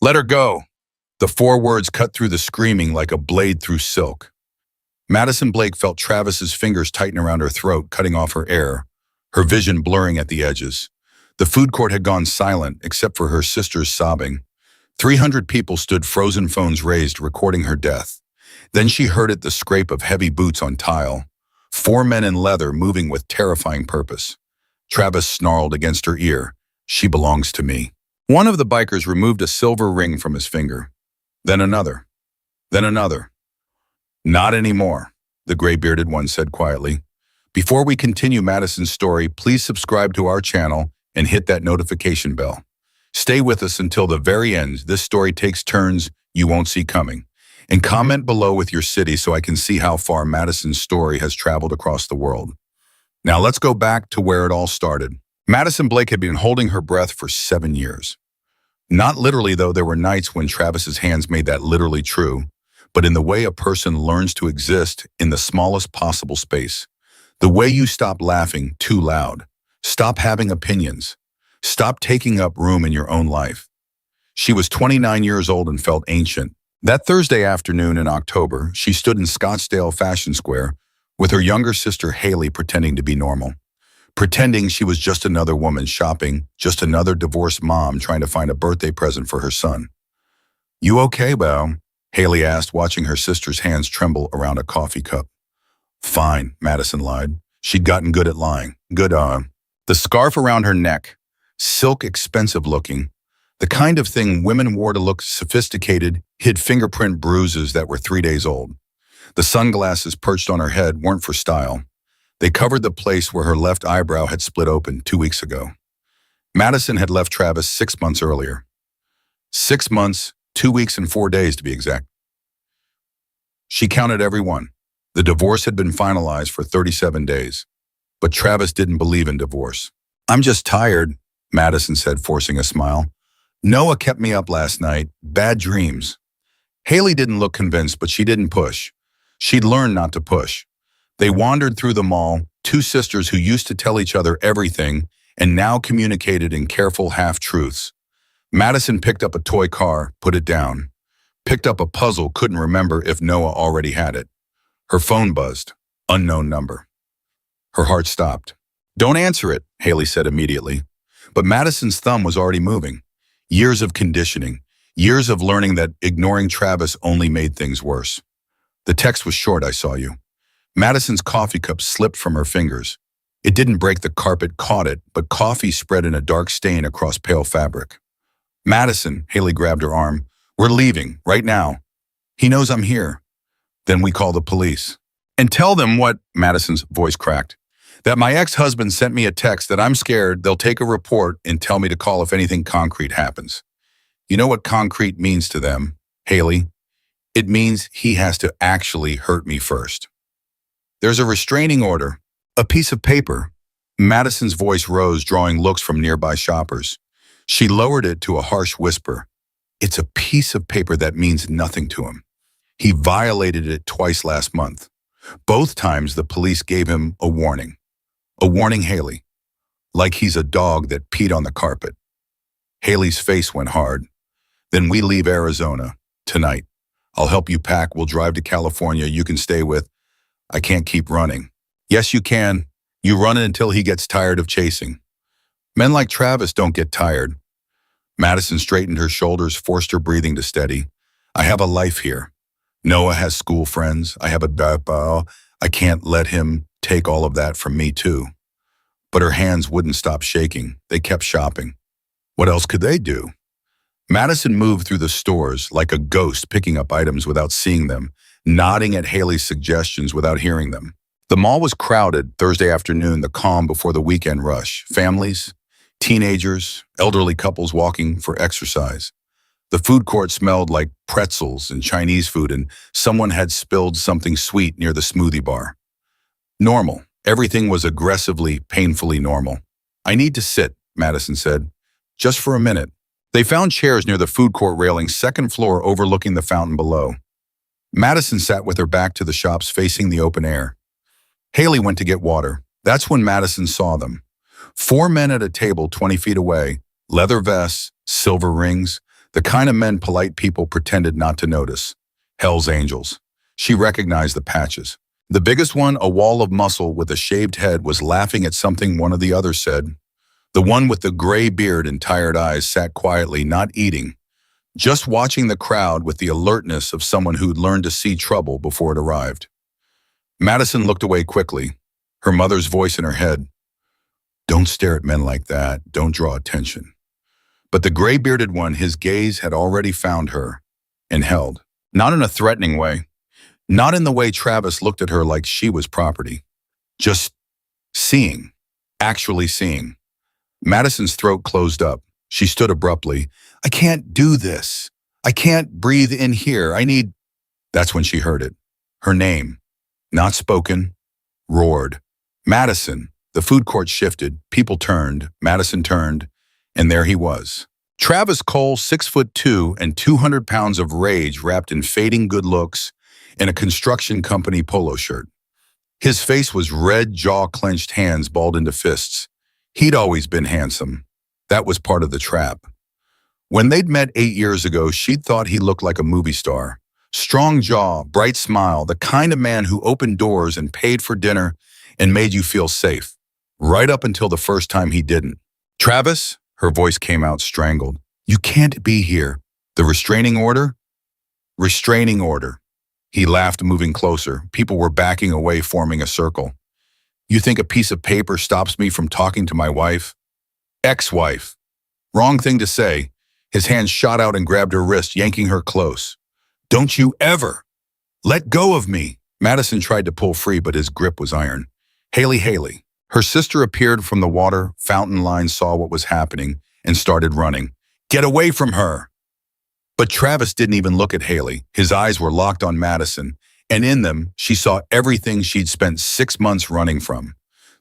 Let her go. The 4 words cut through the screaming like a blade through silk. Madison Blake felt Travis's fingers tighten around her throat, cutting off her air, her vision blurring at the edges. The food court had gone silent, except for her sister's sobbing. 300 people stood, frozen phones raised, recording her death. Then she heard it, the scrape of heavy boots on tile. 4 men in leather moving with terrifying purpose. Travis snarled against her ear, "She belongs to me." One of the bikers removed a silver ring from his finger. Then another. Then another. "Not anymore," the gray-bearded one said quietly. Before we continue Madison's story, please subscribe to our channel and hit that notification bell. Stay with us until the very end. This story takes turns you won't see coming. And comment below with your city so I can see how far Madison's story has traveled across the world. Now let's go back to where it all started. Madison Blake had been holding her breath for 7 years. Not literally, though. There were nights when Travis's hands made that literally true, but in the way a person learns to exist in the smallest possible space. The way you stop laughing too loud, stop having opinions, stop taking up room in your own life. She was 29 years old and felt ancient. That Thursday afternoon in October, she stood in Scottsdale Fashion Square with her younger sister Haley, pretending to be normal. Pretending she was just another woman shopping, just another divorced mom trying to find a birthday present for her son. "You okay, Beau?" Haley asked, watching her sister's hands tremble around a coffee cup. "Fine," Madison lied. She'd gotten good at lying. The scarf around her neck, silk, expensive looking, the kind of thing women wore to look sophisticated, hid fingerprint bruises that were 3 days old. The sunglasses perched on her head weren't for style. They covered the place where her left eyebrow had split open 2 weeks ago. Madison had left Travis 6 months earlier. 6 months, 2 weeks and 4 days to be exact. She counted every one. The divorce had been finalized for 37 days. But Travis didn't believe in divorce. "I'm just tired," Madison said, forcing a smile. "Noah kept me up last night. Bad dreams." Haley didn't look convinced, but she didn't push. She'd learned not to push. They wandered through the mall, 2 sisters who used to tell each other everything and now communicated in careful half-truths. Madison picked up a toy car, put it down. Picked up a puzzle, couldn't remember if Noah already had it. Her phone buzzed. Unknown number. Her heart stopped. "Don't answer it," Haley said immediately. But Madison's thumb was already moving. Years of conditioning. Years of learning that ignoring Travis only made things worse. The text was short, "I saw you." Madison's coffee cup slipped from her fingers. It didn't break the carpet, caught it, but coffee spread in a dark stain across pale fabric. "Madison," Haley grabbed her arm. "We're leaving, right now. He knows I'm here. Then we call the police." "And tell them what?" Madison's voice cracked. "That my ex-husband sent me a text that I'm scared they'll take a report and tell me to call if anything concrete happens." "You know what concrete means to them, Haley? It means he has to actually hurt me first. There's a restraining order, a piece of paper." Madison's voice rose, drawing looks from nearby shoppers. She lowered it to a harsh whisper. "It's a piece of paper that means nothing to him. He violated it twice last month. Both times the police gave him a warning. A warning, Haley. Like he's a dog that peed on the carpet." Haley's face went hard. "Then we leave Arizona tonight. I'll help you pack. We'll drive to California. You can stay with. I can't keep running." "Yes, you can. You run it until he gets tired of chasing. Men like Travis don't get tired." Madison straightened her shoulders, forced her breathing to steady. "I have a life here. Noah has school friends. I have a dad. I can't let him take all of that from me too." But her hands wouldn't stop shaking. They kept shopping. What else could they do? Madison moved through the stores like a ghost, picking up items without seeing them, nodding at Haley's suggestions without hearing them. The mall was crowded Thursday afternoon, the calm before the weekend rush. Families, teenagers, elderly couples walking for exercise. The food court smelled like pretzels and Chinese food, and someone had spilled something sweet near the smoothie bar. Normal. Everything was aggressively, painfully normal. "I need to sit," Madison said. "Just for a minute." They found chairs near the food court railing, second floor overlooking the fountain below. Madison sat with her back to the shops facing the open air. Haley went to get water. That's when Madison saw them. 4 men at a table 20 feet away, leather vests, silver rings, The kind of men polite people pretended not to notice. Hell's Angels. She recognized the patches. The biggest one, a wall of muscle with a shaved head, was laughing at something one of the others said. The one with the gray beard and tired eyes sat quietly, not eating, just watching the crowd with the alertness of someone who'd learned to see trouble before it arrived. Madison looked away quickly, her mother's voice in her head. Don't stare at men like that. Don't draw attention. But the gray-bearded one, his gaze had already found her and held. Not in a threatening way. Not in the way Travis looked at her like she was property. Just seeing. Actually seeing. Madison's throat closed up. She stood abruptly. I can't do this. I can't breathe in here. I need... That's when she heard it. Her name. Not spoken. Roared. Madison. The food court shifted. People turned. Madison turned. And there he was. Travis Cole, 6'2" and 200 pounds of rage wrapped in fading good looks in a construction company polo shirt. His face was red, jaw-clenched, hands balled into fists. He'd always been handsome. That was part of the trap. When they'd met 8 years ago, she'd thought he looked like a movie star. Strong jaw, bright smile, the kind of man who opened doors and paid for dinner and made you feel safe. Right up until the first time he didn't. Travis, her voice came out strangled. You can't be here. The restraining order? Restraining order. He laughed, moving closer. People were backing away, forming a circle. You think a piece of paper stops me from talking to my wife? Ex-wife. Wrong thing to say. His hand shot out and grabbed her wrist, yanking her close. Don't you ever! Let go of me! Madison tried to pull free, but his grip was iron. Haley. Her sister appeared from the water fountain line, saw what was happening, and started running. Get away from her! But Travis didn't even look at Haley. His eyes were locked on Madison, and in them, she saw everything she'd spent 6 months running from.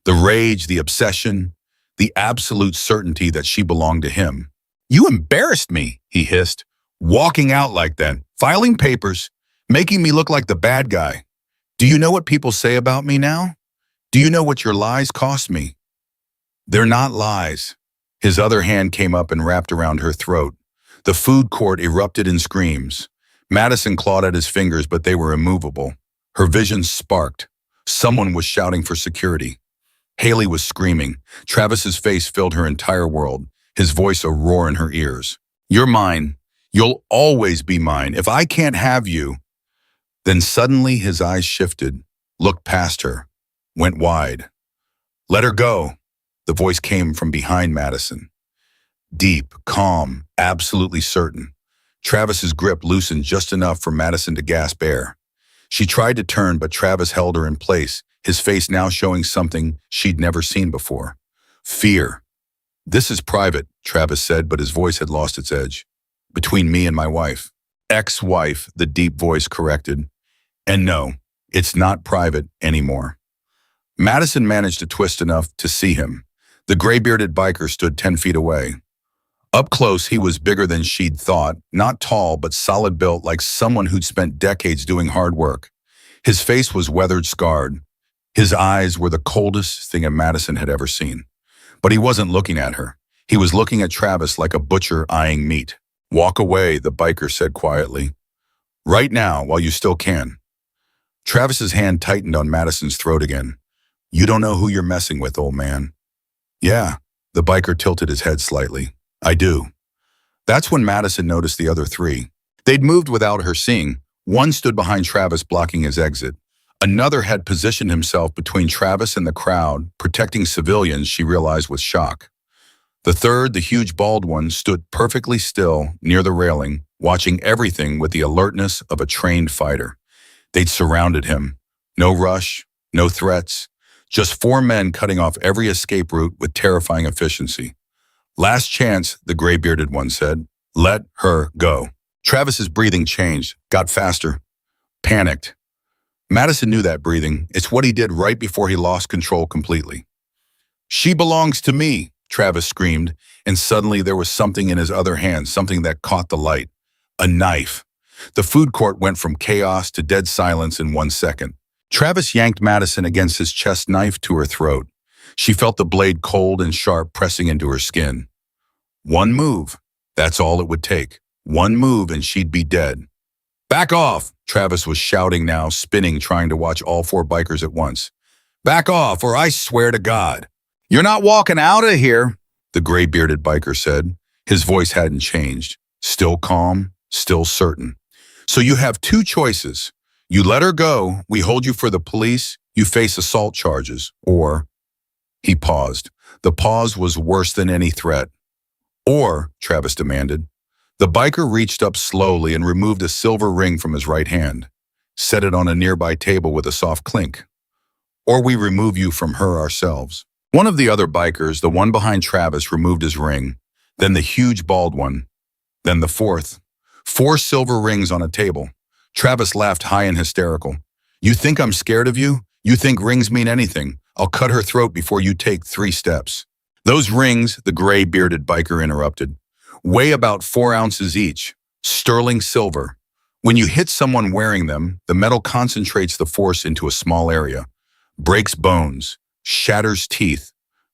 The rage, the obsession, the absolute certainty that she belonged to him. You embarrassed me, he hissed. Walking out like that, filing papers, making me look like the bad guy. Do you know what people say about me now? Do you know what your lies cost me? They're not lies. His other hand came up and wrapped around her throat. The food court erupted in screams. Madison clawed at his fingers, but they were immovable. Her vision sparked. Someone was shouting for security. Haley was screaming. Travis's face filled her entire world, his voice a roar in her ears. You're mine. You'll always be mine. If I can't have you... Then suddenly his eyes shifted, looked past her, went wide. Let her go. The voice came from behind Madison. Deep, calm, absolutely certain. Travis's grip loosened just enough for Madison to gasp air. She tried to turn, but Travis held her in place, his face now showing something she'd never seen before. Fear. This is private, Travis said, but his voice had lost its edge. Between me and my wife. Ex-wife, the deep voice corrected. And no, it's not private anymore. Madison managed to twist enough to see him. The gray-bearded biker stood 10 feet away. Up close, he was bigger than she'd thought, not tall, but solid built, like someone who'd spent decades doing hard work. His face was weathered, scarred. His eyes were the coldest thing a Madison had ever seen. But he wasn't looking at her. He was looking at Travis like a butcher eyeing meat. Walk away, the biker said quietly. Right now, while you still can. Travis's hand tightened on Madison's throat again. You don't know who you're messing with, old man. Yeah, the biker tilted his head slightly. I do. That's when Madison noticed the other three. They'd moved without her seeing. One stood behind Travis, blocking his exit. Another had positioned himself between Travis and the crowd, protecting civilians, she realized with shock. The third, the huge bald one, stood perfectly still near the railing, watching everything with the alertness of a trained fighter. They'd surrounded him. No rush, no threats. Just 4 men cutting off every escape route with terrifying efficiency. Last chance, the gray-bearded one said. Let her go. Travis's breathing changed, got faster. Panicked. Madison knew that breathing. It's what he did right before he lost control completely. She belongs to me, Travis screamed, and suddenly there was something in his other hand, something that caught the light. A knife. The food court went from chaos to dead silence in 1 second. Travis yanked Madison against his chest, knife to her throat. She felt the blade cold and sharp pressing into her skin. One move. That's all it would take. One move and she'd be dead. Back off, Travis was shouting now, spinning, trying to watch all four bikers at once. Back off, or I swear to God. You're not walking out of here, the gray-bearded biker said. His voice hadn't changed. Still calm, still certain. So you have two choices. You let her go, we hold you for the police, you face assault charges, or... He paused. The pause was worse than any threat. Or, Travis demanded. The biker reached up slowly and removed a silver ring from his right hand, set it on a nearby table with a soft clink. Or we remove you from her ourselves. One of the other bikers, the one behind Travis, removed his ring, then the huge bald one, then the fourth. 4 silver rings on a table. Travis laughed high and hysterical. You think I'm scared of you? You think rings mean anything? I'll cut her throat before you take 3 steps. Those rings, the gray-bearded biker interrupted, weigh about 4 ounces each, sterling silver. When you hit someone wearing them, the metal concentrates the force into a small area, breaks bones, shatters teeth,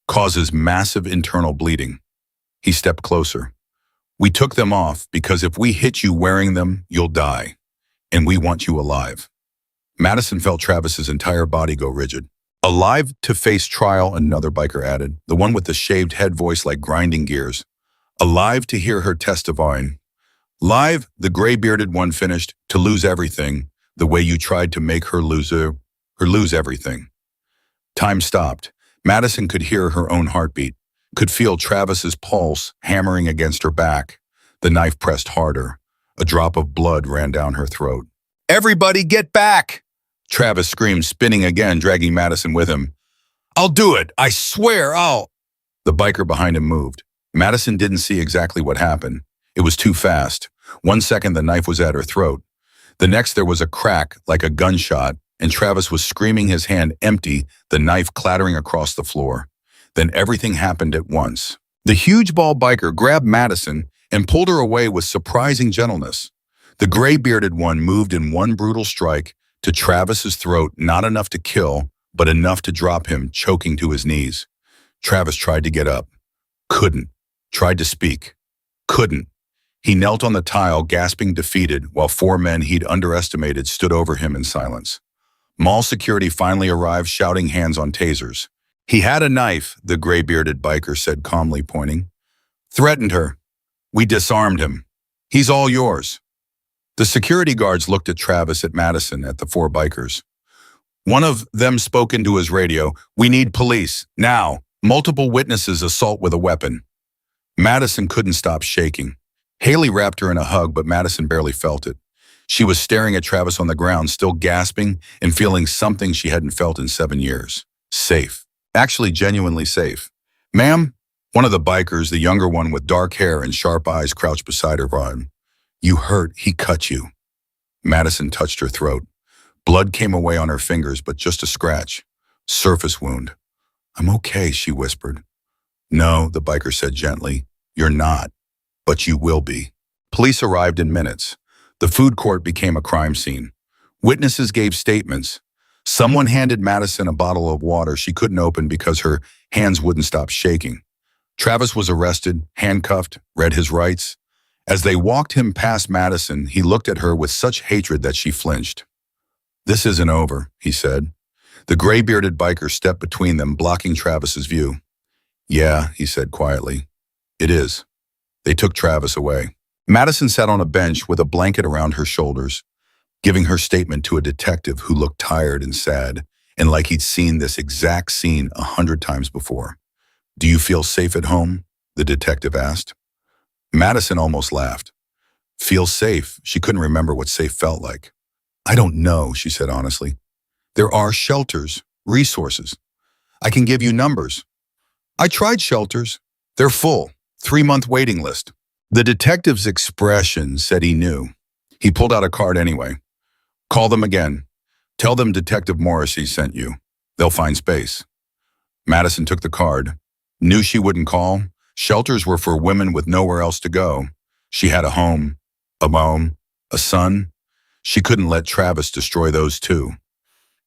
causes massive internal bleeding. He stepped closer. We took them off because if we hit you wearing them, you'll die, and we want you alive. Madison felt Travis's entire body go rigid. Alive to face trial, another biker added, the one with the shaved head voice like grinding gears. Alive to hear her testifying. Live, the gray-bearded one finished, to lose everything, the way you tried to make her lose everything. Time stopped. Madison could hear her own heartbeat, could feel Travis's pulse hammering against her back. The knife pressed harder. A drop of blood ran down her throat. Everybody get back! Travis screamed, spinning again, dragging Madison with him. I'll do it! I swear I'll... The biker behind him moved. Madison didn't see exactly what happened. It was too fast. 1 second the knife was at her throat. The next there was a crack, like a gunshot, and Travis was screaming, his hand empty, the knife clattering across the floor. Then everything happened at once. The huge bald biker grabbed Madison and pulled her away with surprising gentleness. The gray-bearded one moved in one brutal strike to Travis's throat, not enough to kill, but enough to drop him, choking to his knees. Travis tried to get up. Couldn't. Tried to speak. Couldn't. He knelt on the tile, gasping defeated, while 4 men he'd underestimated stood over him in silence. Mall security finally arrived, shouting hands on tasers. He had a knife, the gray-bearded biker said calmly, pointing. Threatened her. We disarmed him. He's all yours. The security guards looked at Travis, at Madison, at the 4 bikers. One of them spoke into his radio. We need police. Now. Multiple witnesses assault with a weapon. Madison couldn't stop shaking. Haley wrapped her in a hug, but Madison barely felt it. She was staring at Travis on the ground, still gasping and feeling something she hadn't felt in 7 years. Safe. Actually, genuinely safe. Ma'am? One of the bikers, the younger one with dark hair and sharp eyes, crouched beside her. You hurt. He cut you. Madison touched her throat. Blood came away on her fingers, but just a scratch. Surface wound. I'm okay, she whispered. No, the biker said gently. You're not. But you will be. Police arrived in minutes. The food court became a crime scene. Witnesses gave statements. Someone handed Madison a bottle of water she couldn't open because her hands wouldn't stop shaking. Travis was arrested, handcuffed, read his rights. As they walked him past Madison, he looked at her with such hatred that she flinched. This isn't over, he said. The gray-bearded biker stepped between them, blocking Travis's view. Yeah, he said quietly. It is. They took Travis away. Madison sat on a bench with a blanket around her shoulders, giving her statement to a detective who looked tired and sad, and like he'd seen this exact scene 100 times before. Do you feel safe at home? The detective asked. Madison almost laughed. Feel safe? She couldn't remember what safe felt like. I don't know, she said honestly. There are shelters, resources. I can give you numbers. I tried shelters. They're full. 3-month waiting list. The detective's expression said he knew. He pulled out a card anyway. Call them again. Tell them Detective Morrissey sent you. They'll find space. Madison took the card. Knew she wouldn't call. Shelters were for women with nowhere else to go. She had a home, a son. She couldn't let Travis destroy those too.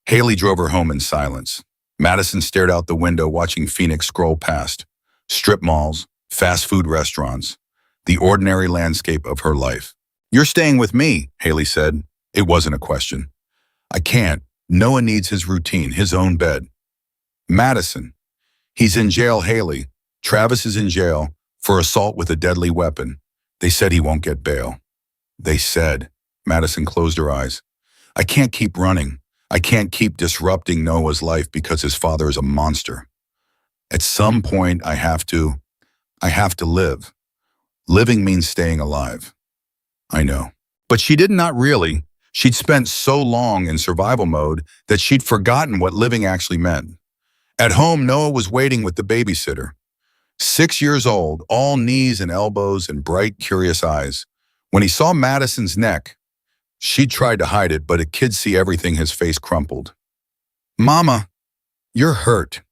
Haley drove her home in silence. Madison stared out the window, watching Phoenix scroll past. Strip malls, fast food restaurants. the ordinary landscape of her life. "You're staying with me," Haley said. It wasn't a question. "I can't. Noah needs his routine, his own bed." "Madison, he's in jail, Haley. Travis is in jail for assault with a deadly weapon. They said he won't get bail." "They said." Madison closed her eyes. "I can't keep running. I can't keep disrupting Noah's life because his father is a monster. At some point, I have to live. Living means staying alive." "I know." But she did not really. She'd spent so long in survival mode that she'd forgotten what living actually meant. At home, Noah was waiting with the babysitter. 6 years old, all knees and elbows and bright, curious eyes. When he saw Madison's neck, she tried to hide it, but a kid see everything, his face crumpled. "Mama, you're hurt."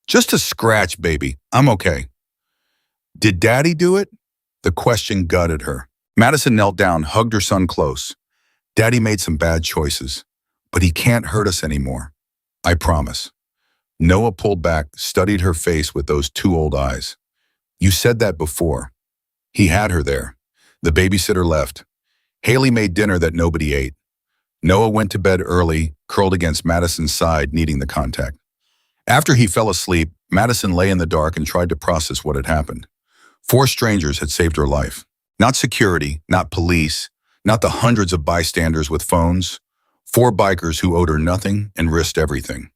"Just a scratch, baby. I'm okay." "Did Daddy do it?" The question gutted her. Madison knelt down, hugged her son close. "Daddy made some bad choices, but he can't hurt us anymore. I promise." Noah pulled back, studied her face with those two old eyes. "You said that before." He had her there. The babysitter left. Haley made dinner that nobody ate. Noah went to bed early, curled against Madison's side, needing the contact. After he fell asleep, Madison lay in the dark and tried to process what had happened. 4 strangers had saved her life. Not security, not police, not the hundreds of bystanders with phones. 4 bikers who owed her nothing and risked everything.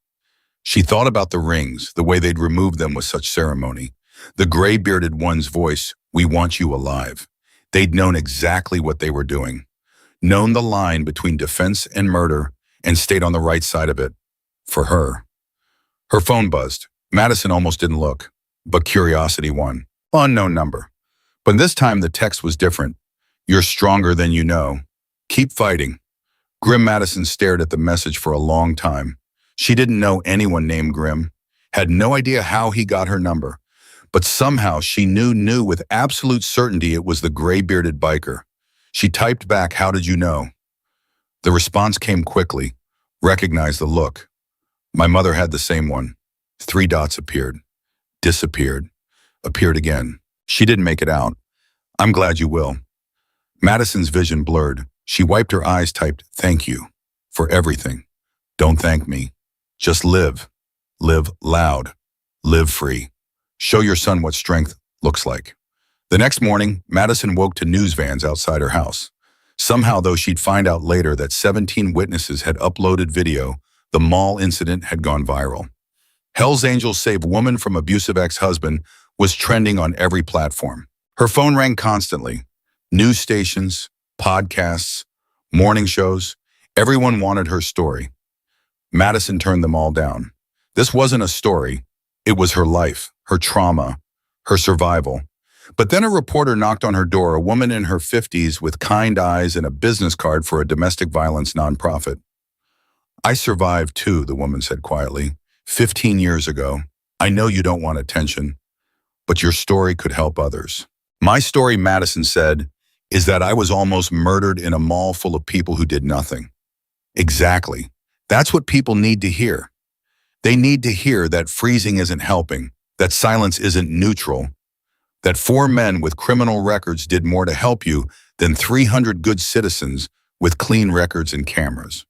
She thought about the rings, the way they'd removed them with such ceremony. The gray-bearded one's voice, "We want you alive." They'd known exactly what they were doing. Known the line between defense and murder and stayed on the right side of it. For her. Her phone buzzed. Madison almost didn't look, but curiosity won. Unknown number. But this time the text was different. "You're stronger than you know. Keep fighting." Grim Madison stared at the message for a long time. She didn't know anyone named Grim, had no idea how he got her number, but somehow she knew with absolute certainty it was the gray-bearded biker. She typed back, "How did you know?" The response came quickly. Recognized the look. My mother had the same one. 3 dots appeared. Disappeared. Appeared again. She didn't make it out. "I'm glad you will." Madison's vision blurred. She wiped her eyes, typed, "Thank you for everything. Don't thank me. Just live. Live loud. Live free. Show your son what strength looks like." The next morning, Madison woke to news vans outside her house. Somehow, though, she'd find out later that 17 witnesses had uploaded video. The mall incident had gone viral. Hell's Angels save woman from abusive ex-husband was trending on every platform. Her phone rang constantly. News stations, podcasts, morning shows. Everyone wanted her story. Madison turned them all down. This wasn't a story. It was her life, her trauma, her survival. But then a reporter knocked on her door, a woman in her 50s with kind eyes and a business card for a domestic violence nonprofit. "I survived too," the woman said quietly. 15 years ago. "I know you don't want attention, but your story could help others." "My story," Madison said, "is that I was almost murdered in a mall full of people who did nothing." Exactly. That's what people need to hear. They need to hear that freezing isn't helping, that silence isn't neutral, that 4 men with criminal records did more to help you than 300 good citizens with clean records and cameras.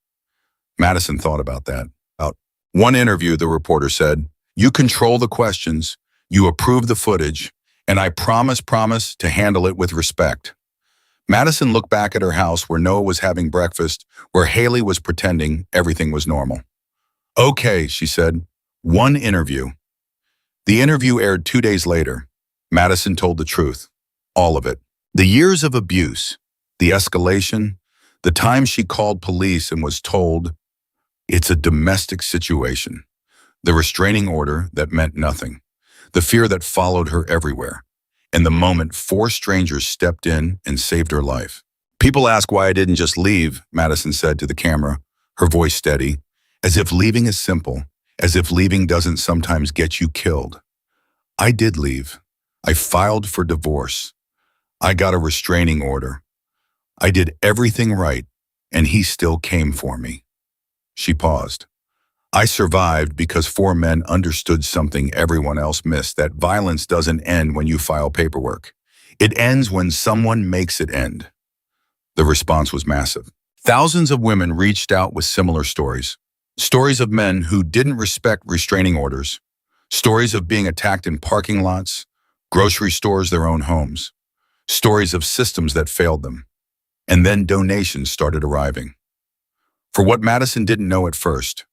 Madison thought about that. About one interview, the reporter said, "You control the questions, you approve the footage, and I promise to handle it with respect." Madison looked back at her house where Noah was having breakfast, where Haley was pretending everything was normal. "Okay," she said, "one interview." The interview aired 2 days later. Madison told the truth. All of it. The years of abuse, the escalation, the time she called police and was told, "It's a domestic situation." The restraining order that meant nothing. The fear that followed her everywhere. And the moment 4 strangers stepped in and saved her life. "People ask why I didn't just leave," Madison said to the camera, her voice steady, as if leaving is simple, as if leaving doesn't sometimes get you killed. "I did leave. I filed for divorce. I got a restraining order. I did everything right, and he still came for me." She paused. "I survived because 4 men understood something everyone else missed, that violence doesn't end when you file paperwork. It ends when someone makes it end. The response was massive. Thousands of women reached out with similar stories. Stories of men who didn't respect restraining orders. Stories of being attacked in parking lots, grocery stores, their own homes. Stories of systems that failed them. And then donations started arriving. For what Madison didn't know at first,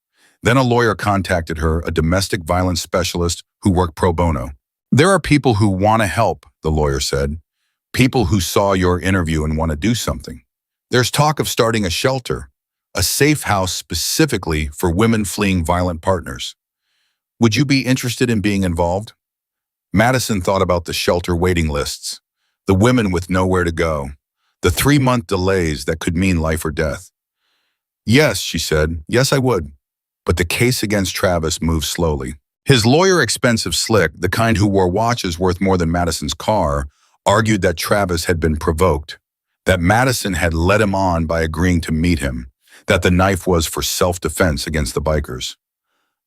then a lawyer contacted her, a domestic violence specialist who worked pro bono. There are people who want to help, the lawyer said. People who saw your interview and want to do something. There's talk of starting a shelter, a safe house specifically for women fleeing violent partners. Would you be interested in being involved? Madison thought about the shelter waiting lists, the women with nowhere to go, the 3-month delays that could mean life or death. Yes, she said, yes, I would. But the case against Travis moved slowly. His lawyer, Expensive Slick, the kind who wore watches worth more than Madison's car, argued that Travis had been provoked, that Madison had led him on by agreeing to meet him, that the knife was for self-defense against the bikers.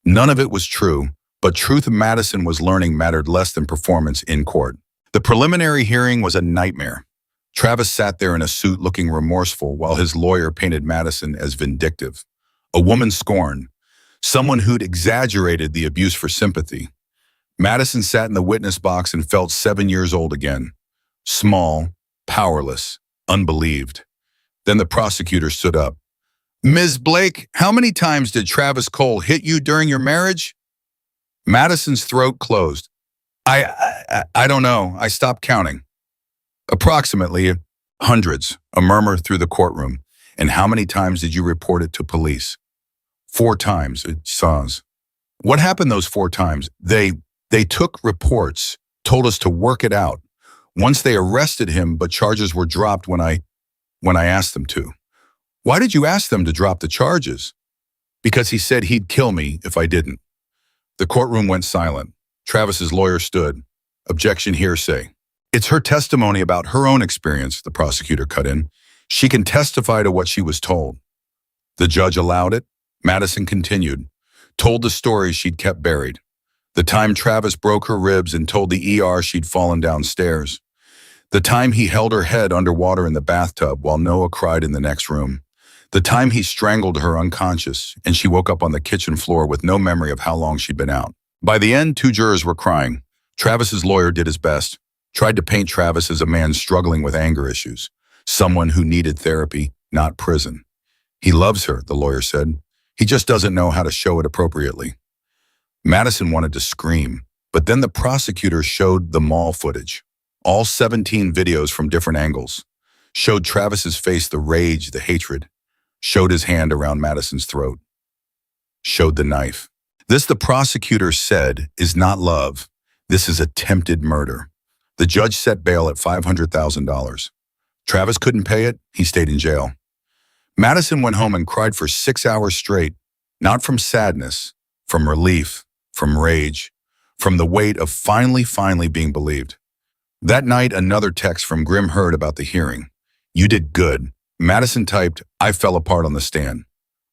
None of it was true, but truth Madison was learning mattered less than performance in court. The preliminary hearing was a nightmare. Travis sat there in a suit looking remorseful while his lawyer painted Madison as vindictive. A woman scorned, someone who'd exaggerated the abuse for sympathy. Madison sat in the witness box and felt 7 years old again. Small, powerless, unbelieved. Then the prosecutor stood up. Ms. Blake, how many times did Travis Cole hit you during your marriage? Madison's throat closed. I don't know. I stopped counting. Approximately hundreds, a murmur through the courtroom. And how many times did you report it to police? 4 times, it saws. What happened those 4 times? They took reports, told us to work it out. Once they arrested him, but charges were dropped when I asked them to. Why did you ask them to drop the charges? Because he said he'd kill me if I didn't. The courtroom went silent. Travis's lawyer stood. Objection, hearsay. It's her testimony about her own experience, the prosecutor cut in. She can testify to what she was told. The judge allowed it. Madison continued, told the stories she'd kept buried. The time Travis broke her ribs and told the ER she'd fallen downstairs. The time he held her head underwater in the bathtub while Noah cried in the next room. The time he strangled her unconscious and she woke up on the kitchen floor with no memory of how long she'd been out. By the end, 2 jurors were crying. Travis's lawyer did his best, tried to paint Travis as a man struggling with anger issues, someone who needed therapy, not prison. He loves her, the lawyer said. He just doesn't know how to show it appropriately. Madison wanted to scream, but then the prosecutor showed the mall footage, all 17 videos from different angles, showed Travis's face, the rage, the hatred, showed his hand around Madison's throat, showed the knife. This, the prosecutor said, is not love. This is attempted murder. The judge set bail at $500,000. Travis couldn't pay it. He stayed in jail. Madison went home and cried for 6 hours straight, not from sadness, from relief, from rage, from the weight of finally being believed. That night, another text from Grim heard about the hearing. You did good. Madison typed, I fell apart on the stand.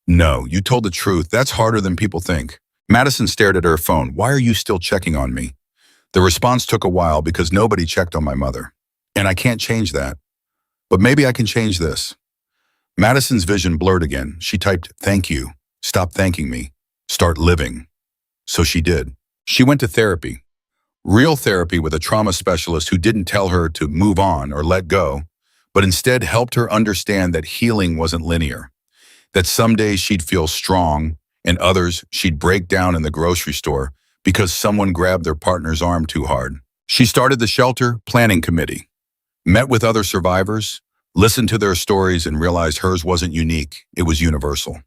No, you told the truth. That's harder than people think. Madison stared at her phone. Why are you still checking on me? The response took a while because nobody checked on my mother. And I can't change that. But maybe I can change this. Madison's vision blurred again. She typed, thank you. Stop thanking me. Start living. So she did. She went to therapy. Real therapy with a trauma specialist who didn't tell her to move on or let go, but instead helped her understand that healing wasn't linear. That some days she'd feel strong and others she'd break down in the grocery store because someone grabbed their partner's arm too hard. She started the shelter planning committee, met with other survivors, listened to their stories and realized hers wasn't unique, it was universal.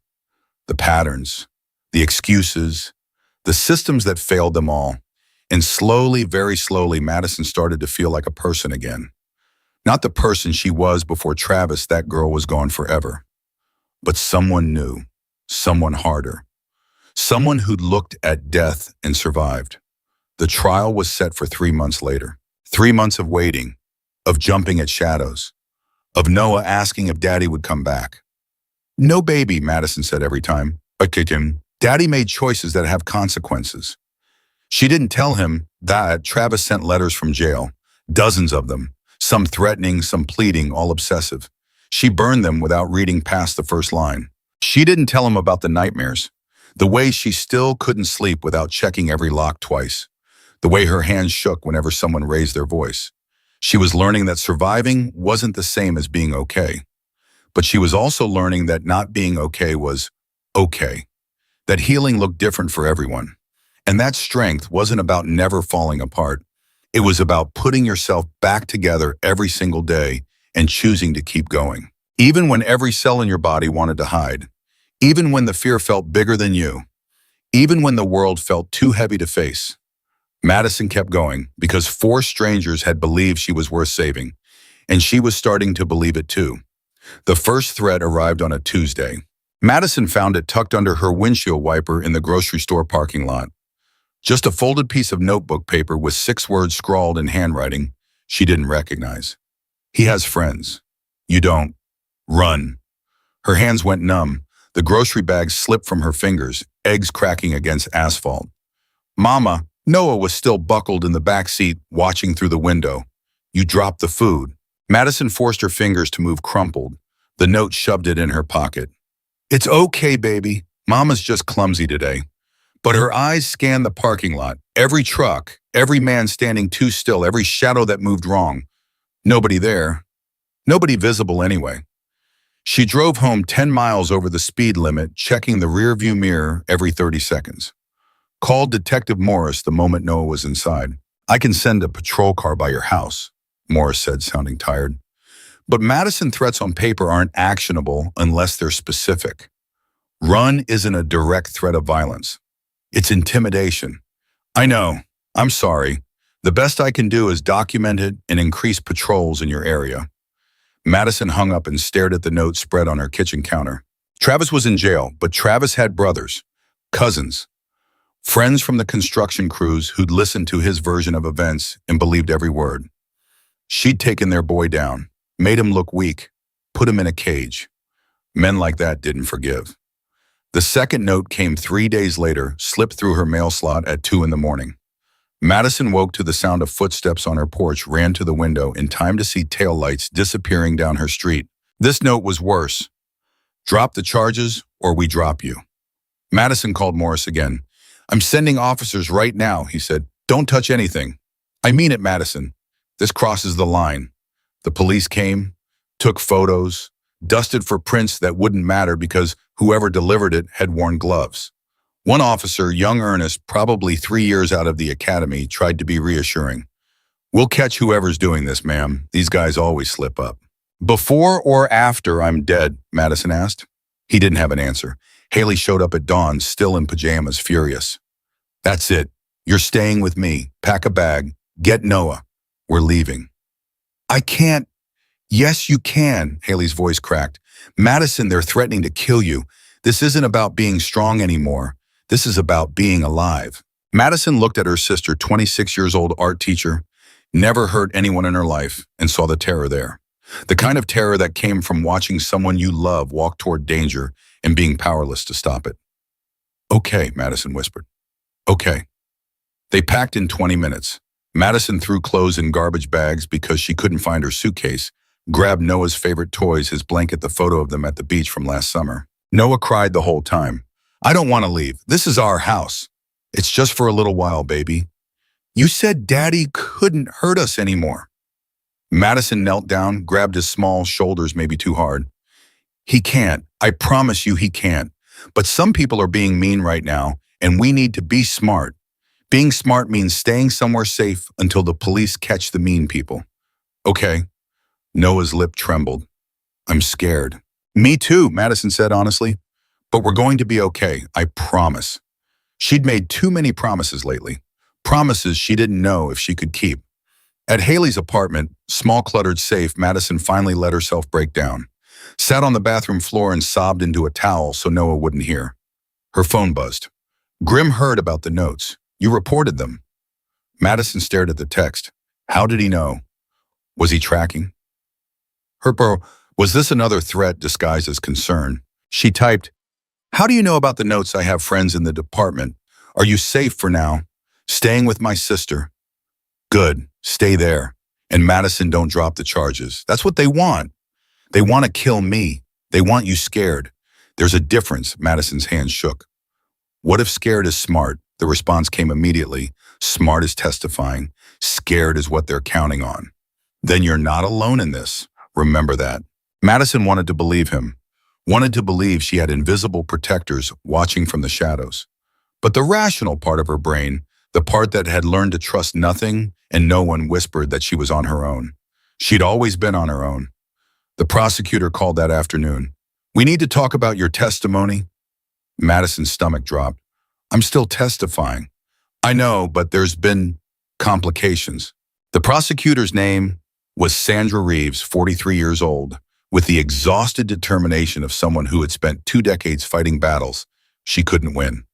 The patterns, the excuses, the systems that failed them all. And slowly, very slowly, Madison started to feel like a person again. Not the person she was before Travis, that girl was gone forever. But someone new, someone harder. Someone who'd looked at death and survived. The trial was set for 3 months later. 3 months of waiting, of jumping at shadows, of Noah asking if Daddy would come back. No baby, Madison said every time. Okay, Tim. Daddy made choices that have consequences. She didn't tell him that Travis sent letters from jail, dozens of them, Some threatening, some pleading, all obsessive. She burned them without reading past the first line. She didn't tell him about the nightmares. The way she still couldn't sleep without checking every lock twice. The way her hands shook whenever someone raised their voice. She was learning that surviving wasn't the same as being okay. But she was also learning that not being okay was okay. That healing looked different for everyone. And that strength wasn't about never falling apart. It was about putting yourself back together every single day and choosing to keep going. Even when every cell in your body wanted to hide. Even when the fear felt bigger than you. Even when the world felt too heavy to face. Madison kept going because 4 strangers had believed she was worth saving, and she was starting to believe it too. The first threat arrived on a Tuesday. Madison found it tucked under her windshield wiper in the grocery store parking lot. Just a folded piece of notebook paper with 6 words scrawled in handwriting she didn't recognize. He has friends. You don't. Run. Her hands went numb. The grocery bag slipped from her fingers, eggs cracking against asphalt. Mama, Noah was still buckled in the back seat, watching through the window. You dropped the food. Madison forced her fingers to move crumpled. The note shoved it in her pocket. It's okay, baby. Mama's just clumsy today. But her eyes scanned the parking lot. Every truck, every man standing too still, every shadow that moved wrong. Nobody there. Nobody visible anyway. She drove home 10 miles over the speed limit, checking the rearview mirror every 30 seconds. Called Detective Morris the moment Noah was inside. I can send a patrol car by your house, Morris said, sounding tired. But Madison threats on paper aren't actionable unless they're specific. Run isn't a direct threat of violence. It's intimidation. I know. I'm sorry. The best I can do is document it and increase patrols in your area. Madison hung up and stared at the note spread on her kitchen counter. Travis was in jail, but Travis had brothers, cousins, friends from the construction crews who'd listened to his version of events and believed every word. She'd taken their boy down, made him look weak, put him in a cage. Men like that didn't forgive. The second note came 3 days later, slipped through her mail slot at 2 in the morning. Madison woke to the sound of footsteps on her porch, ran to the window in time to see taillights disappearing down her street. This note was worse. Drop the charges or we drop you. Madison called Morris again. I'm sending officers right now, he said. Don't touch anything. I mean it, Madison. This crosses the line. The police came, took photos, dusted for prints that wouldn't matter because whoever delivered it had worn gloves. One officer, young Ernest, probably 3 years out of the academy, tried to be reassuring. We'll catch whoever's doing this, ma'am. These guys always slip up. Before or after I'm dead, Madison asked. He didn't have an answer. Haley showed up at dawn, still in pajamas, furious. That's it. You're staying with me. Pack a bag. Get Noah. We're leaving. I can't. Yes, you can, Haley's voice cracked. Madison, they're threatening to kill you. This isn't about being strong anymore. This is about being alive. Madison looked at her sister, 26-year-old art teacher, never hurt anyone in her life, and saw the terror there. The kind of terror that came from watching someone you love walk toward danger and being powerless to stop it. Okay, Madison whispered. Okay. They packed in 20 minutes. Madison threw clothes in garbage bags because she couldn't find her suitcase, grabbed Noah's favorite toys, his blanket, the photo of them at the beach from last summer. Noah cried the whole time. I don't want to leave. This is our house. It's just for a little while, baby. You said Daddy couldn't hurt us anymore. Madison knelt down, grabbed his small shoulders maybe too hard. He can't. I promise you he can't. But some people are being mean right now, and we need to be smart. Being smart means staying somewhere safe until the police catch the mean people. Okay. Noah's lip trembled. I'm scared. Me too, Madison said honestly. But we're going to be okay, I promise. She'd made too many promises lately. Promises she didn't know if she could keep. At Haley's apartment, small cluttered safe, Madison finally let herself break down. Sat on the bathroom floor and sobbed into a towel so Noah wouldn't hear. Her phone buzzed. Grim heard about the notes. You reported them. Madison stared at the text. How did he know? Was he tracking? Was this another threat disguised as concern? She typed, how do you know about the notes? I have friends in the department. Are you safe for now? Staying with my sister. Good. Stay there. And Madison don't drop the charges. That's what they want. They want to kill me. They want you scared. There's a difference. Madison's hand shook. What if scared is smart? The response came immediately. Smart is testifying. Scared is what they're counting on. Then you're not alone in this. Remember that. Madison wanted to believe him. Wanted to believe she had invisible protectors watching from the shadows. But the rational part of her brain, the part that had learned to trust nothing and no one, whispered that she was on her own. She'd always been on her own. The prosecutor called that afternoon. We need to talk about your testimony. Madison's stomach dropped. I'm still testifying. I know, but there's been complications. The prosecutor's name was Sandra Reeves, 43 years old, with the exhausted determination of someone who had spent 2 decades fighting battles she couldn't win.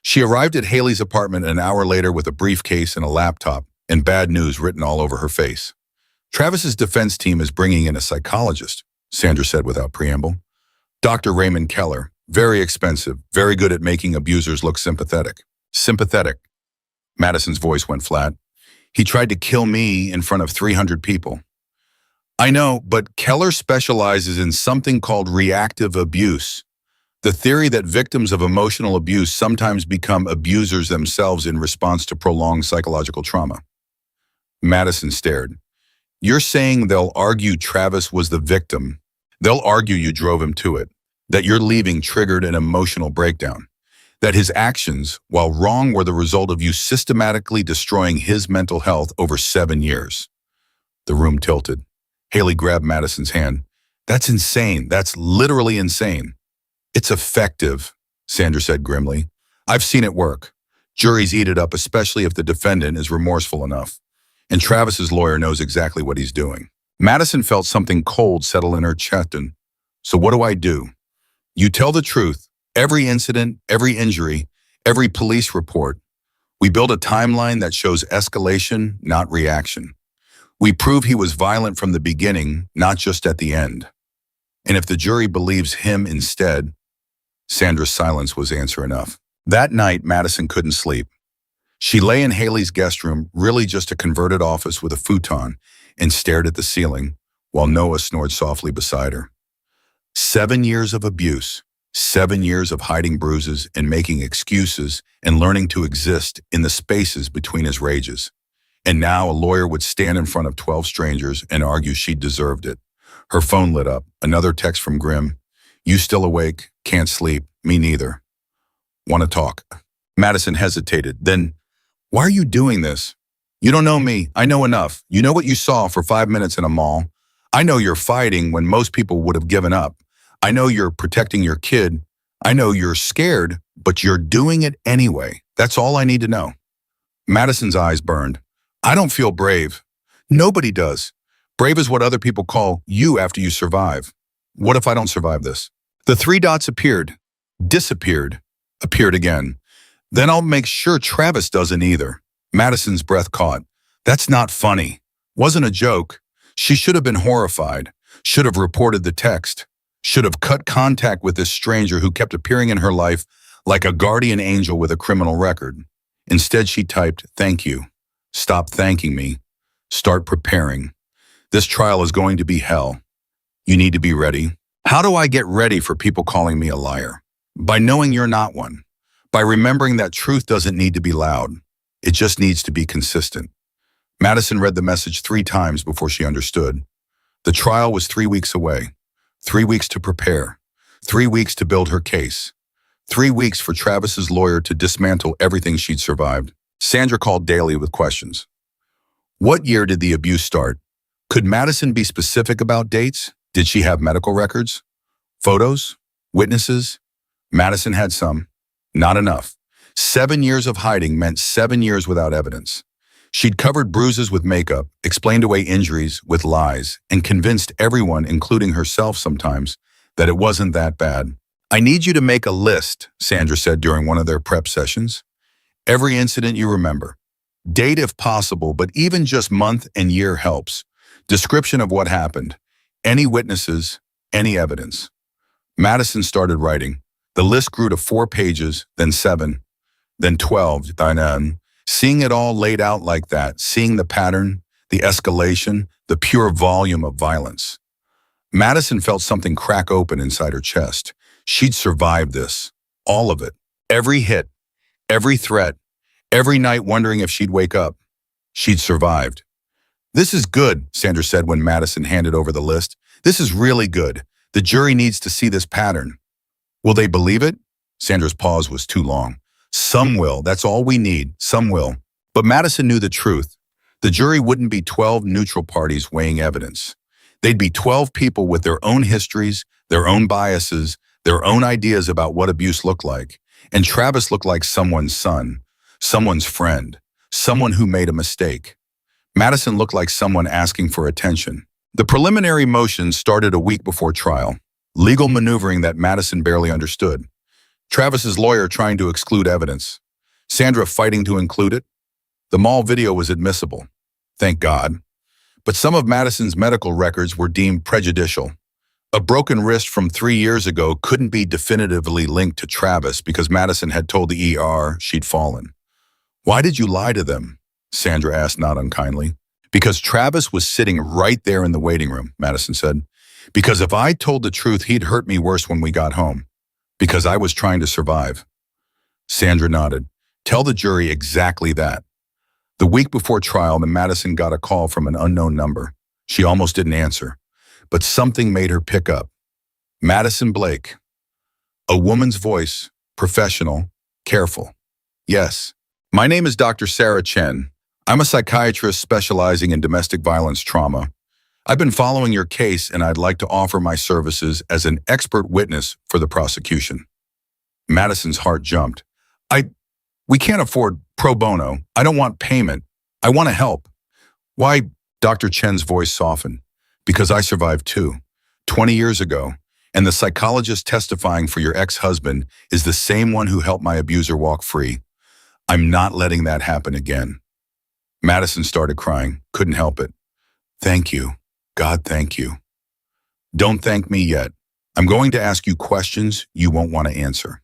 She arrived at Haley's apartment an hour later with a briefcase and a laptop, and bad news written all over her face. Travis's defense team is bringing in a psychologist, Sandra said without preamble. Dr. Raymond Keller, very expensive, very good at making abusers look sympathetic. Sympathetic. Madison's voice went flat. He tried to kill me in front of 300 people. I know, but Keller specializes in something called reactive abuse. The theory that victims of emotional abuse sometimes become abusers themselves in response to prolonged psychological trauma. Madison stared. You're saying they'll argue Travis was the victim. They'll argue you drove him to it, that your leaving triggered an emotional breakdown, that his actions, while wrong, were the result of you systematically destroying his mental health over 7 years. The room tilted. Haley grabbed Madison's hand. That's insane. That's literally insane. It's effective, Sandra said grimly. I've seen it work. Juries eat it up, especially if the defendant is remorseful enough. And Travis's lawyer knows exactly what he's doing. Madison felt something cold settle in her chest. And so what do? You tell the truth. Every incident, every injury, every police report. We build a timeline that shows escalation, not reaction. We prove he was violent from the beginning, not just at the end. And if the jury believes him instead, Sandra's silence was answer enough. That night, Madison couldn't sleep. She lay in Haley's guest room, really just a converted office with a futon, and stared at the ceiling, while Noah snored softly beside her. 7 years of abuse, 7 years of hiding bruises and making excuses and learning to exist in the spaces between his rages. And now a lawyer would stand in front of 12 strangers and argue she deserved it. Her phone lit up. Another text from Grim. You still awake? Can't sleep. Me neither. Want to talk? Madison hesitated. Then, why are you doing this? You don't know me. I know enough. You know what you saw for 5 minutes in a mall. I know you're fighting when most people would have given up. I know you're protecting your kid. I know you're scared, but you're doing it anyway. That's all I need to know. Madison's eyes burned. I don't feel brave. Nobody does. Brave is what other people call you after you survive. What if I don't survive this? The 3 dots appeared, disappeared, appeared again. Then I'll make sure Travis doesn't either. Madison's breath caught. That's not funny. Wasn't a joke. She should have been horrified. Should have reported the text. Should have cut contact with this stranger who kept appearing in her life like a guardian angel with a criminal record. Instead, she typed, thank you. Stop thanking me. Start preparing. This trial is going to be hell. You need to be ready. How do I get ready for people calling me a liar? By knowing you're not one. By remembering that truth doesn't need to be loud. It just needs to be consistent. Madison read the message 3 times before she understood. The trial was 3 weeks away. 3 weeks to prepare. 3 weeks to build her case. 3 weeks for Travis's lawyer to dismantle everything she'd survived. Sandra called daily with questions. What year did the abuse start? Could Madison be specific about dates? Did she have medical records? Photos? Witnesses? Madison had some. Not enough. 7 years of hiding meant 7 years without evidence. She'd covered bruises with makeup, explained away injuries with lies, and convinced everyone, including herself sometimes, that it wasn't that bad. I need you to make a list, Sandra said during one of their prep sessions. Every incident you remember. Date if possible, but even just month and year helps. Description of what happened. Any witnesses, any evidence. Madison started writing. The list grew to 4 pages, then 7, then 12, then seeing it all laid out like that, seeing the pattern, the escalation, the pure volume of violence. Madison felt something crack open inside her chest. She'd survived this. All of it. Every hit, every threat, every night wondering if she'd wake up. She'd survived. "This is good," Sandra said when Madison handed over the list. "This is really good. The jury needs to see this pattern." "Will they believe it?" Sandra's pause was too long. "Some will. That's all we need. Some will." But Madison knew the truth. The jury wouldn't be 12 neutral parties weighing evidence. They'd be 12 people with their own histories, their own biases, their own ideas about what abuse looked like. And Travis looked like someone's son, someone's friend, someone who made a mistake. Madison looked like someone asking for attention. The preliminary motions started a week before trial, legal maneuvering that Madison barely understood. Travis's lawyer trying to exclude evidence, Sandra fighting to include it. The mall video was admissible, thank God. But some of Madison's medical records were deemed prejudicial. A broken wrist from 3 years ago couldn't be definitively linked to Travis because Madison had told the ER she'd fallen. "Why did you lie to them?" Sandra asked not unkindly. "Because Travis was sitting right there in the waiting room," Madison said. "Because if I told the truth, he'd hurt me worse when we got home. Because I was trying to survive." Sandra nodded. "Tell the jury exactly that." The week before trial, Madison got a call from an unknown number. She almost didn't answer, but something made her pick up. Madison Blake. A woman's voice, professional, careful. "Yes. My name is Dr. Sarah Chen. I'm a psychiatrist specializing in domestic violence trauma. I've been following your case and I'd like to offer my services as an expert witness for the prosecution." Madison's heart jumped. We can't afford pro bono. I don't want payment. I want to help." "Why?" Dr. Chen's voice softened. "Because I survived too, 20 years ago, and the psychologist testifying for your ex-husband is the same one who helped my abuser walk free. I'm not letting that happen again." Madison started crying, couldn't help it. "Thank you. God, thank you." "Don't thank me yet. I'm going to ask you questions you won't want to answer.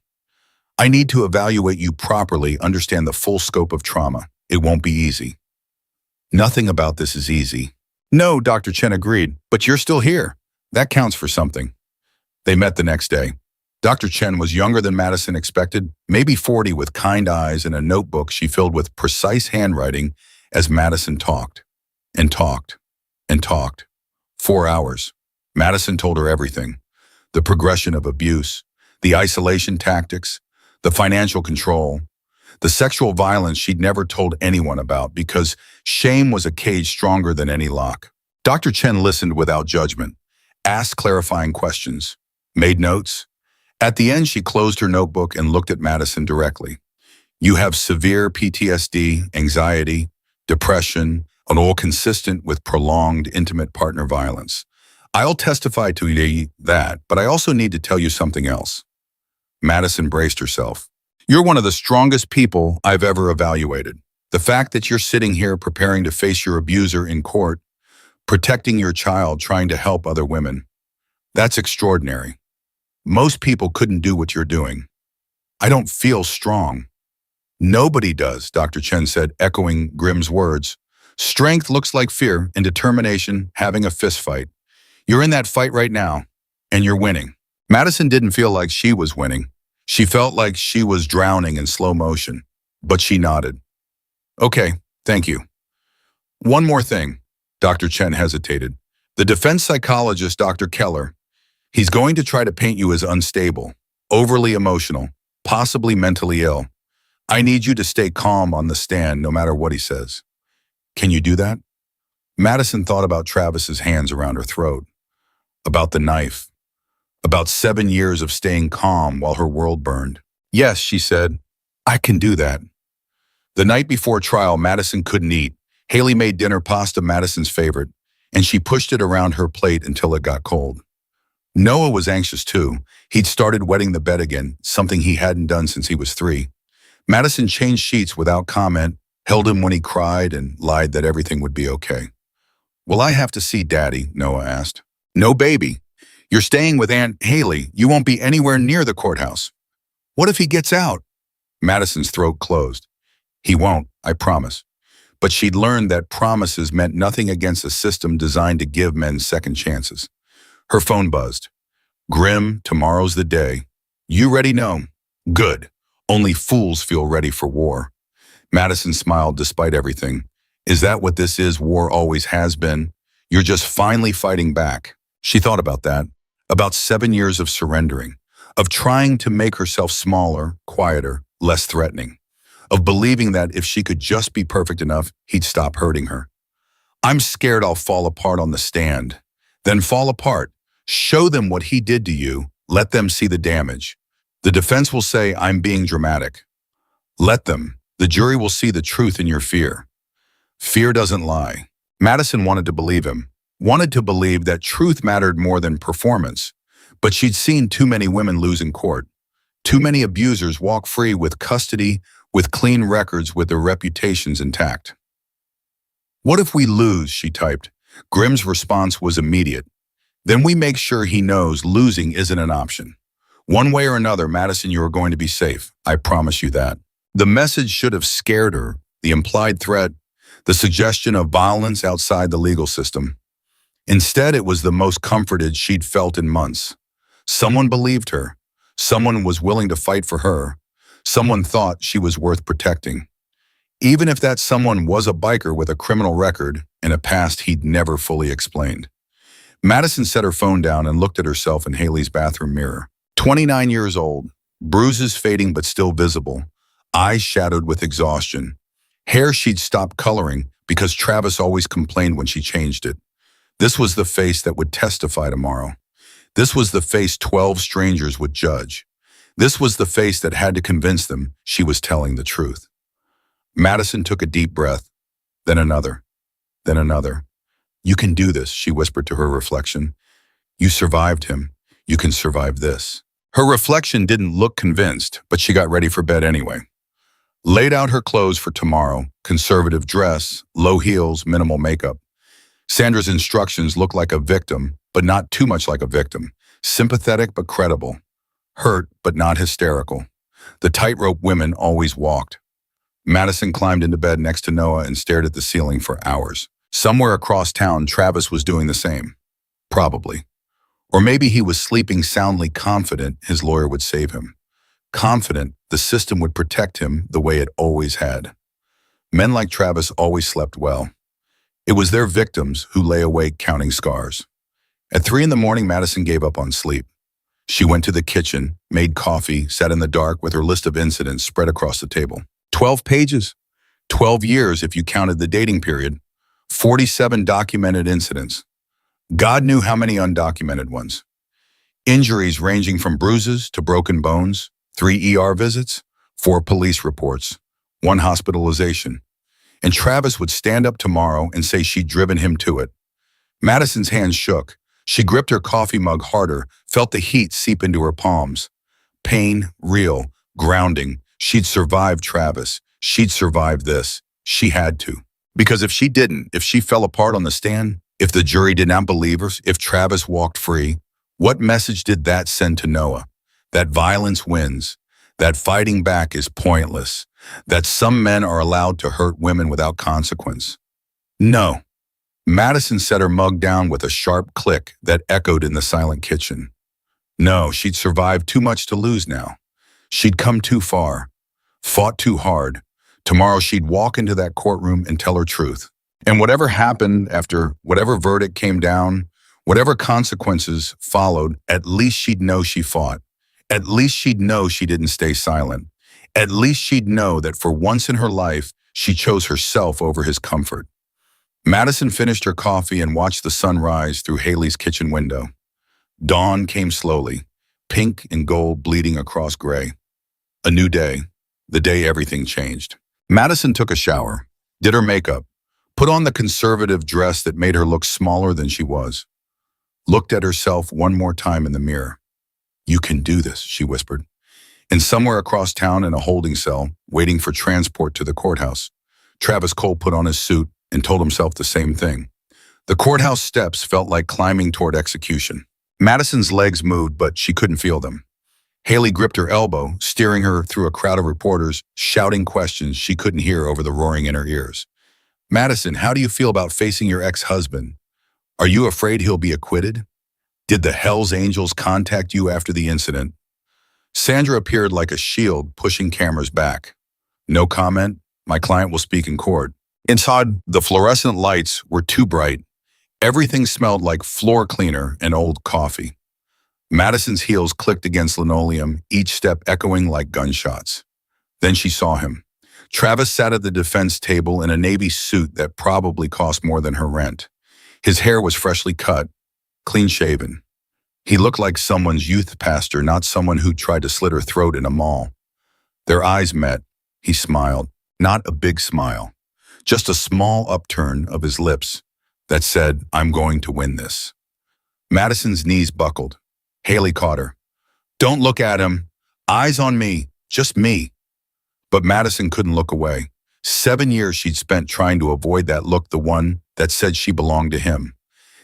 I need to evaluate you properly, understand the full scope of trauma. It won't be easy." "Nothing about this is easy." "No," Dr. Chen agreed, "but you're still here. That counts for something." They met the next day. Dr. Chen was younger than Madison expected, maybe 40, with kind eyes and a notebook she filled with precise handwriting as Madison talked and talked and talked. 4 hours. Madison told her everything. The progression of abuse, the isolation tactics, the financial control, the sexual violence she'd never told anyone about because shame was a cage stronger than any lock. Dr. Chen listened without judgment, asked clarifying questions, made notes. At the end, she closed her notebook and looked at Madison directly. "You have severe PTSD, anxiety, depression, and all consistent with prolonged intimate partner violence. I'll testify to that, but I also need to tell you something else." Madison braced herself. "You're one of the strongest people I've ever evaluated. The fact that you're sitting here preparing to face your abuser in court, protecting your child, trying to help other women, that's extraordinary. Most people couldn't do what you're doing. I don't feel strong." "Nobody does," Dr. Chen said, echoing Grimm's words. "Strength looks like fear and determination having a fist fight. You're in that fight right now, and you're winning." Madison didn't feel like she was winning. She felt like she was drowning in slow motion, but she nodded. "Okay, thank you. One more thing." Dr. Chen hesitated. "The defense psychologist, Dr. Keller, he's going to try to paint you as unstable, overly emotional, possibly mentally ill. I need you to stay calm on the stand no matter what he says. Can you do that?" Madison thought about Travis's hands around her throat, about the knife, about 7 years of staying calm while her world burned. "Yes," she said, "I can do that." The night before trial, Madison couldn't eat. Haley made dinner pasta, Madison's favorite, and she pushed it around her plate until it got cold. Noah was anxious too. He'd started wetting the bed again, something he hadn't done since he was 3. Madison changed sheets without comment, held him when he cried, and lied that everything would be okay. "Will I have to see Daddy?" Noah asked. "No, baby. You're staying with Aunt Haley. You won't be anywhere near the courthouse." "What if he gets out?" Madison's throat closed. "He won't, I promise. but she'd learned that promises meant nothing against a system designed to give men second chances. Her phone buzzed. Grim, tomorrow's the day. You ready? No. Good. Only fools feel ready for war. Madison smiled despite everything. Is that what this is? War always has been. You're just finally fighting back. She thought about that. About 7 years of surrendering. Of trying to make herself smaller, quieter, less threatening. Of believing that if she could just be perfect enough, he'd stop hurting her. I'm scared I'll fall apart on the stand. Then fall apart. Show them what he did to you. Let them see the damage. The defense will say, I'm being dramatic. Let them. The jury will see the truth in your fear. Fear doesn't lie. Madison wanted to believe him. Wanted to believe that truth mattered more than performance. But she'd seen too many women lose in court. Too many abusers walk free with custody, with clean records, with their reputations intact. What if we lose? She typed. Grimm's response was immediate. Then we make sure he knows losing isn't an option. One way or another, Madison, you are going to be safe. I promise you that. The message should have scared her, the implied threat, the suggestion of violence outside the legal system. Instead, it was the most comforted she'd felt in months. Someone believed her. Someone was willing to fight for her. Someone thought she was worth protecting. Even if that someone was a biker with a criminal record and a past he'd never fully explained. Madison set her phone down and looked at herself in Haley's bathroom mirror. 29 years old, bruises fading but still visible, eyes shadowed with exhaustion. Hair she'd stopped coloring because Travis always complained when she changed it. This was the face that would testify tomorrow. This was the face 12 strangers would judge. This was the face that had to convince them she was telling the truth. Madison took a deep breath, then another, then another. You can do this, she whispered to her reflection. You survived him. You can survive this. Her reflection didn't look convinced, but she got ready for bed anyway. Laid out her clothes for tomorrow, conservative dress, low heels, minimal makeup. Sandra's instructions looked like a victim, but not too much like a victim. Sympathetic but credible. Hurt but not hysterical. The tightrope women always walked. Madison climbed into bed next to Noah and stared at the ceiling for hours. Somewhere across town, Travis was doing the same. Probably. Or maybe he was sleeping soundly, confident his lawyer would save him. Confident the system would protect him the way it always had. Men like Travis always slept well. It was their victims who lay awake counting scars. At 3 a.m, Madison gave up on sleep. She went to the kitchen, made coffee, sat in the dark with her list of incidents spread across the table. 12 pages. 12 years if you counted the dating period. 47 documented incidents. God knew how many undocumented ones. Injuries ranging from bruises to broken bones, 3 ER visits, 4 police reports, 1 hospitalization. And Travis would stand up tomorrow and say she'd driven him to it. Madison's hands shook. She gripped her coffee mug harder, felt the heat seep into her palms. Pain, real, grounding. She'd survived Travis. She'd survived this. She had to. Because if she didn't, if she fell apart on the stand, if the jury did not believe her, if Travis walked free, what message did that send to Noah? That violence wins, that fighting back is pointless, that some men are allowed to hurt women without consequence. No. Madison set her mug down with a sharp click that echoed in the silent kitchen. No, she'd survived too much to lose now. She'd come too far, fought too hard. Tomorrow she'd walk into that courtroom and tell her truth. And whatever happened after whatever verdict came down, whatever consequences followed, at least she'd know she fought. At least she'd know she didn't stay silent. At least she'd know that for once in her life, she chose herself over his comfort. Madison finished her coffee and watched the sun rise through Haley's kitchen window. Dawn came slowly, pink and gold bleeding across gray. A new day, the day everything changed. Madison took a shower, did her makeup, put on the conservative dress that made her look smaller than she was. Looked at herself one more time in the mirror. You can do this, she whispered. And somewhere across town in a holding cell, waiting for transport to the courthouse, Travis Cole put on his suit and told himself the same thing. The courthouse steps felt like climbing toward execution. Madison's legs moved, but she couldn't feel them. Haley gripped her elbow, steering her through a crowd of reporters, shouting questions she couldn't hear over the roaring in her ears. Madison, how do you feel about facing your ex-husband? Are you afraid he'll be acquitted? Did the Hells Angels contact you after the incident? Sandra appeared like a shield, pushing cameras back. No comment. My client will speak in court. Inside, the fluorescent lights were too bright. Everything smelled like floor cleaner and old coffee. Madison's heels clicked against linoleum, each step echoing like gunshots. Then she saw him. Travis sat at the defense table in a navy suit that probably cost more than her rent. His hair was freshly cut, clean-shaven. He looked like someone's youth pastor, not someone who tried to slit her throat in a mall. Their eyes met. He smiled. Not a big smile, just a small upturn of his lips that said, "I'm going to win this." Madison's knees buckled. Haley caught her. "Don't look at him. Eyes on me. Just me." But Madison couldn't look away. 7 years she'd spent trying to avoid that look, the one that said she belonged to him,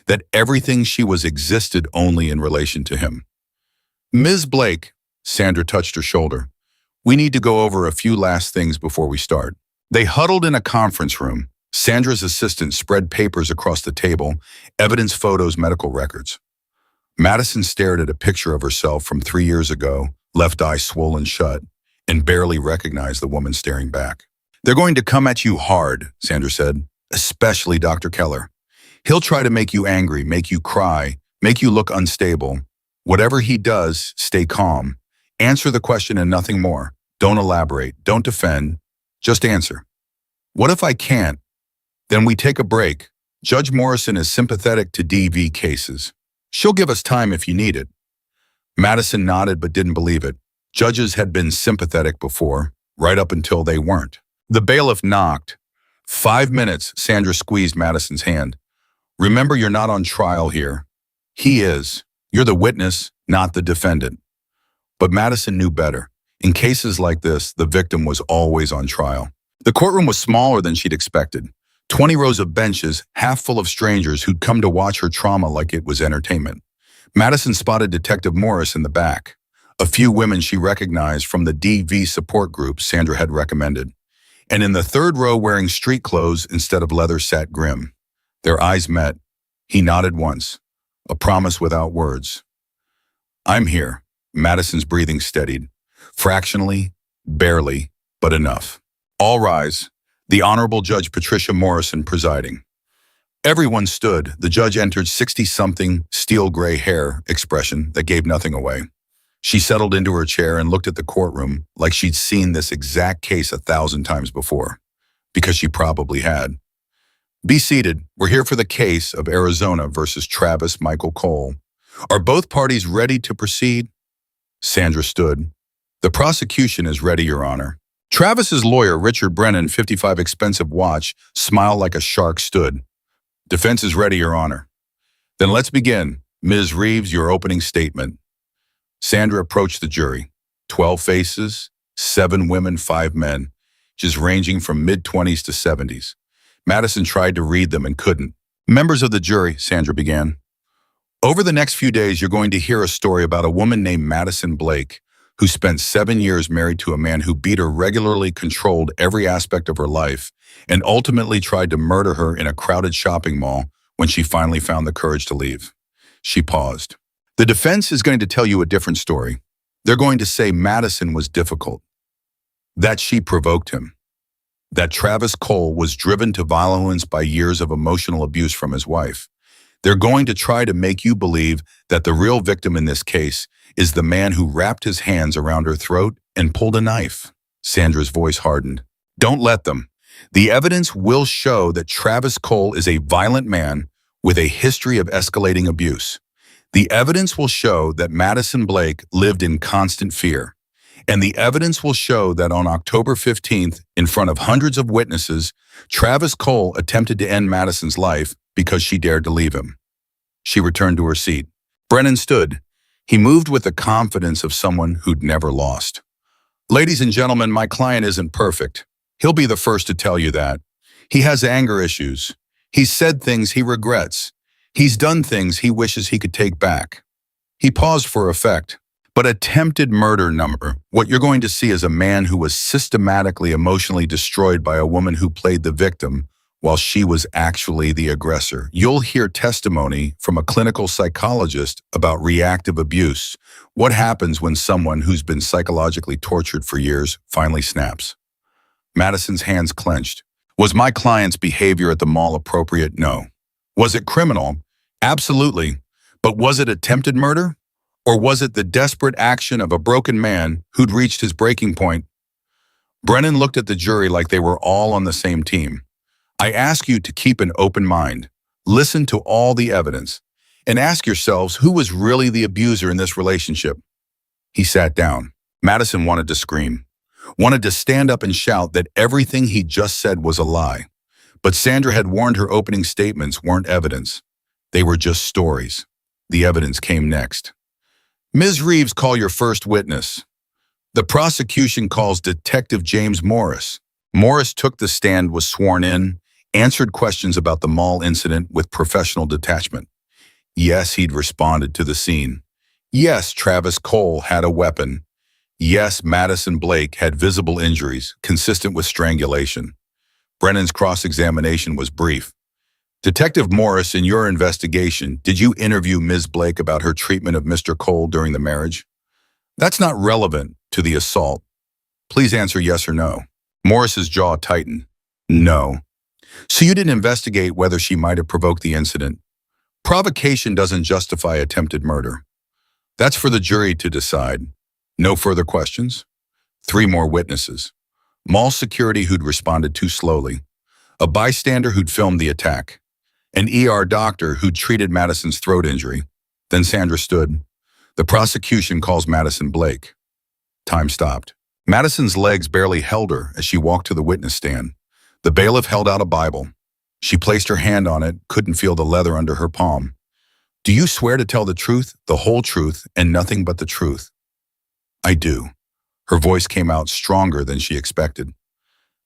that everything she was existed only in relation to him. "Ms. Blake," Sandra touched her shoulder, "we need to go over a few last things before we start." They huddled in a conference room. Sandra's assistant spread papers across the table, evidence, photos, medical records. Madison stared at a picture of herself from 3 years ago, left eye swollen shut, and barely recognized the woman staring back. "They're going to come at you hard," Sandra said, "especially Dr. Keller. He'll try to make you angry, make you cry, make you look unstable. Whatever he does, stay calm. Answer the question and nothing more. Don't elaborate, don't defend, just answer. What if I can't? Then we take a break. Judge Morrison is sympathetic to DV cases. She'll give us time if you need it." Madison nodded but didn't believe it. Judges had been sympathetic before, right up until they weren't. The bailiff knocked. 5 minutes, Sandra squeezed Madison's hand. "Remember, you're not on trial here. He is. You're the witness, not the defendant." But Madison knew better. In cases like this, the victim was always on trial. The courtroom was smaller than she'd expected. 20 rows of benches, half full of strangers who'd come to watch her trauma like it was entertainment. Madison spotted Detective Morris in the back. A few women she recognized from the DV support group Sandra had recommended. And in the third row, wearing street clothes instead of leather, sat Grimm. Their eyes met. He nodded once, a promise without words. "I'm here." Madison's breathing steadied. Fractionally, barely, but enough. "All rise." The Honorable Judge Patricia Morrison presiding. Everyone stood. The judge entered, 60-something, steel gray hair expression that gave nothing away. She settled into her chair and looked at the courtroom like she'd seen this exact case 1,000 times before, because she probably had. "Be seated. We're here for the case of Arizona versus Travis Michael Cole. Are both parties ready to proceed?" Sandra stood. "The prosecution is ready, Your Honor." Travis's lawyer, Richard Brennan, 55 expensive watch, smiled like a shark, stood. "Defense is ready, Your Honor." "Then let's begin. Ms. Reeves, your opening statement." Sandra approached the jury. 12 faces, 7 women, 5 men, just ranging from mid-20s to 70s. Madison tried to read them and couldn't. "Members of the jury," Sandra began. "Over the next few days, you're going to hear a story about a woman named Madison Blake, who spent 7 years married to a man who beat her regularly, controlled every aspect of her life, and ultimately tried to murder her in a crowded shopping mall when she finally found the courage to leave." She paused. "The defense is going to tell you a different story. They're going to say Madison was difficult, that she provoked him, that Travis Cole was driven to violence by years of emotional abuse from his wife. They're going to try to make you believe that the real victim in this case is the man who wrapped his hands around her throat and pulled a knife." Sandra's voice hardened. "Don't let them. The evidence will show that Travis Cole is a violent man with a history of escalating abuse. The evidence will show that Madison Blake lived in constant fear. And the evidence will show that on October 15th, in front of hundreds of witnesses, Travis Cole attempted to end Madison's life because she dared to leave him." She returned to her seat. Brennan stood. He moved with the confidence of someone who'd never lost. "Ladies and gentlemen, my client isn't perfect. He'll be the first to tell you that. He has anger issues. He's said things he regrets. He's done things he wishes he could take back." He paused for effect. "But attempted murder number, what you're going to see is a man who was systematically emotionally destroyed by a woman who played the victim, while she was actually the aggressor. You'll hear testimony from a clinical psychologist about reactive abuse. What happens when someone who's been psychologically tortured for years finally snaps? Madison's hands clenched. Was my client's behavior at the mall appropriate? No. Was it criminal? Absolutely. But was it attempted murder? Or was it the desperate action of a broken man who'd reached his breaking point? Brennan looked at the jury like they were all on the same team. I ask you to keep an open mind, listen to all the evidence, and ask yourselves who was really the abuser in this relationship. He sat down. Madison wanted to scream, wanted to stand up and shout that everything he just said was a lie. But Sandra had warned her opening statements weren't evidence. They were just stories. The evidence came next. Ms. Reeves, call your first witness. The prosecution calls Detective James Morris. Morris took the stand, was sworn in, answered questions about the mall incident with professional detachment. Yes, he'd responded to the scene. Yes, Travis Cole had a weapon. Yes, Madison Blake had visible injuries consistent with strangulation. Brennan's cross-examination was brief. Detective Morris, in your investigation, did you interview Ms. Blake about her treatment of Mr. Cole during the marriage? That's not relevant to the assault. Please answer yes or no. Morris's jaw tightened. No. So you didn't investigate whether she might have provoked the incident. Provocation doesn't justify attempted murder. That's for the jury to decide. No further questions? 3 more witnesses. Mall security who'd responded too slowly. A bystander who'd filmed the attack. An ER doctor who'd treated Madison's throat injury. Then Sandra stood. The prosecution calls Madison Blake. Time stopped. Madison's legs barely held her as she walked to the witness stand. The bailiff held out a Bible. She placed her hand on it, couldn't feel the leather under her palm. Do you swear to tell the truth, the whole truth, and nothing but the truth? I do. Her voice came out stronger than she expected.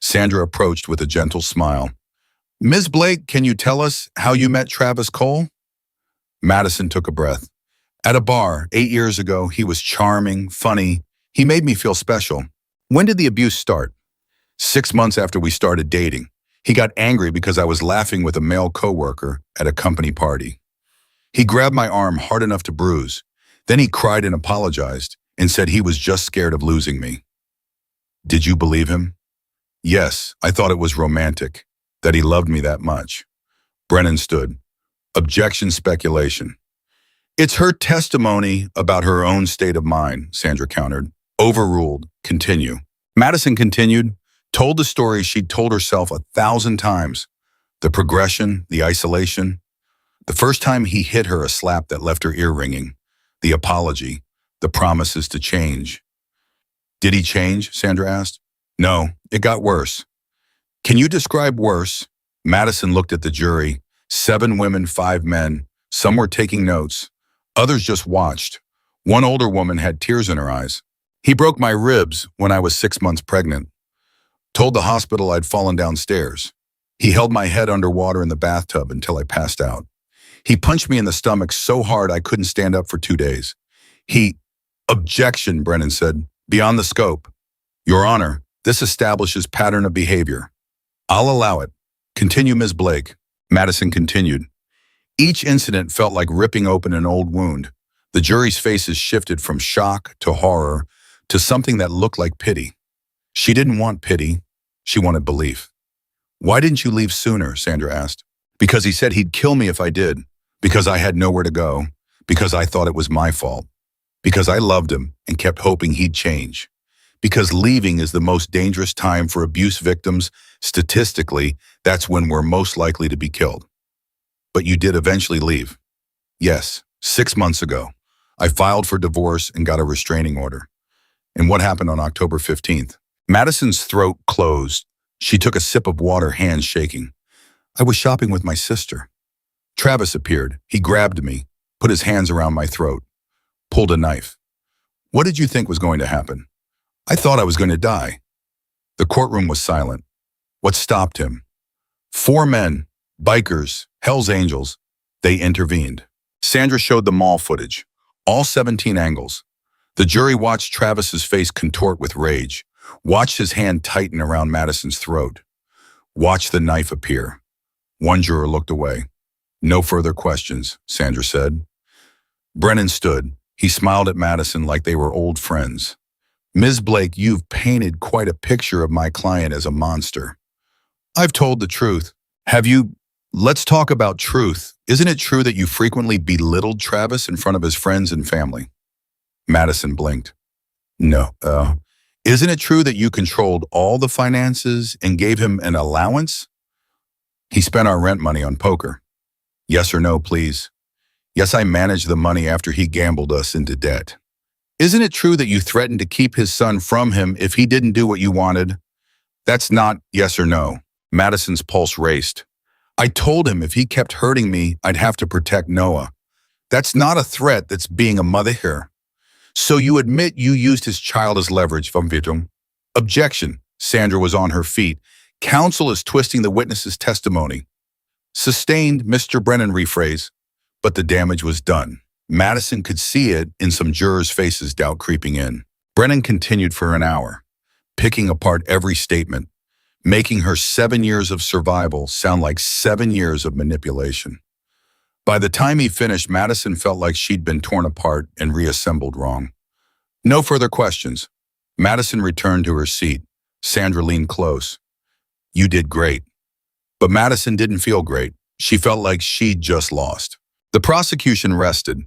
Sandra approached with a gentle smile. Ms. Blake, can you tell us how you met Travis Cole? Madison took a breath. At a bar 8 years ago, he was charming, funny. He made me feel special. When did the abuse start? 6 months after we started dating. He got angry because I was laughing with a male coworker at a company party. He grabbed my arm hard enough to bruise. Then he cried and apologized and said he was just scared of losing me. Did you believe him? Yes, I thought it was romantic, that he loved me that much. Brennan stood. Objection, speculation. It's her testimony about her own state of mind, Sandra countered. Overruled. Continue. Madison continued, told the story she'd told herself 1,000 times. The progression, the isolation. The first time he hit her, a slap that left her ear ringing. The apology, the promises to change. Did he change? Sandra asked. No, it got worse. Can you describe worse? Madison looked at the jury. 7 women, 5 men. Some were taking notes. Others just watched. One older woman had tears in her eyes. He broke my ribs when I was 6 months pregnant. Told the hospital I'd fallen downstairs. He held my head underwater in the bathtub until I passed out. He punched me in the stomach so hard I couldn't stand up for 2 days. Objection, Brennan said. Beyond the scope. Your Honor, this establishes pattern of behavior. I'll allow it. Continue, Ms. Blake. Madison continued. Each incident felt like ripping open an old wound. The jury's faces shifted from shock to horror to something that looked like pity. She didn't want pity. She wanted belief. Why didn't you leave sooner? Sandra asked. Because he said he'd kill me if I did. Because I had nowhere to go. Because I thought it was my fault. Because I loved him and kept hoping he'd change. Because leaving is the most dangerous time for abuse victims. Statistically, that's when we're most likely to be killed. But you did eventually leave. Yes, 6 months ago. I filed for divorce and got a restraining order. And what happened on October 15th? Madison's throat closed. She took a sip of water, hands shaking. I was shopping with my sister. Travis appeared. He grabbed me, put his hands around my throat, pulled a knife. What did you think was going to happen? I thought I was going to die. The courtroom was silent. What stopped him? 4 men, bikers, Hell's Angels. They intervened. Sandra showed the mall footage, all 17 angles. The jury watched Travis's face contort with rage, watched his hand tighten around Madison's throat, watched the knife appear. One juror looked away. No further questions, Sandra said. Brennan stood. He smiled at Madison like they were old friends. Ms. Blake, you've painted quite a picture of my client as a monster. I've told the truth. Have you? Let's talk about truth. Isn't it true that you frequently belittled Travis in front of his friends and family? Madison blinked. No. Isn't it true that you controlled all the finances and gave him an allowance? He spent our rent money on poker. Yes or no, please? Yes, I managed the money after he gambled us into debt. Isn't it true that you threatened to keep his son from him if he didn't do what you wanted? That's not yes or no. Madison's pulse raced. I told him if he kept hurting me, I'd have to protect Noah. That's not a threat, that's being a mother here. So you admit you used his child as leverage, vom Vitum? Objection. Sandra was on her feet. Counsel is twisting the witness's testimony. Sustained, Mr. Brennan rephrase. But the damage was done. Madison could see it in some jurors' faces, doubt creeping in. Brennan continued for an hour, picking apart every statement, making her 7 years of survival sound like 7 years of manipulation. By the time he finished, Madison felt like she'd been torn apart and reassembled wrong. No further questions. Madison returned to her seat. Sandra leaned close. You did great. But Madison didn't feel great. She felt like she'd just lost. The prosecution rested.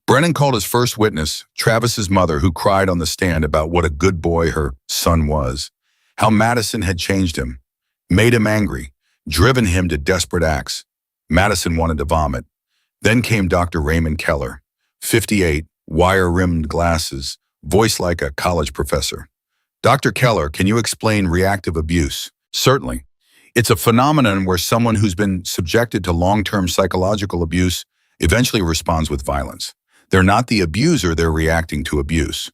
Brennan called his first witness, Travis's mother, who cried on the stand about what a good boy her son was, how Madison had changed him, made him angry, driven him to desperate acts. Madison wanted to vomit. Then came Dr. Raymond Keller, 58, wire-rimmed glasses, voice like a college professor. Dr. Keller, can you explain reactive abuse? Certainly. It's a phenomenon where someone who's been subjected to long-term psychological abuse eventually responds with violence. They're not the abuser, they're reacting to abuse.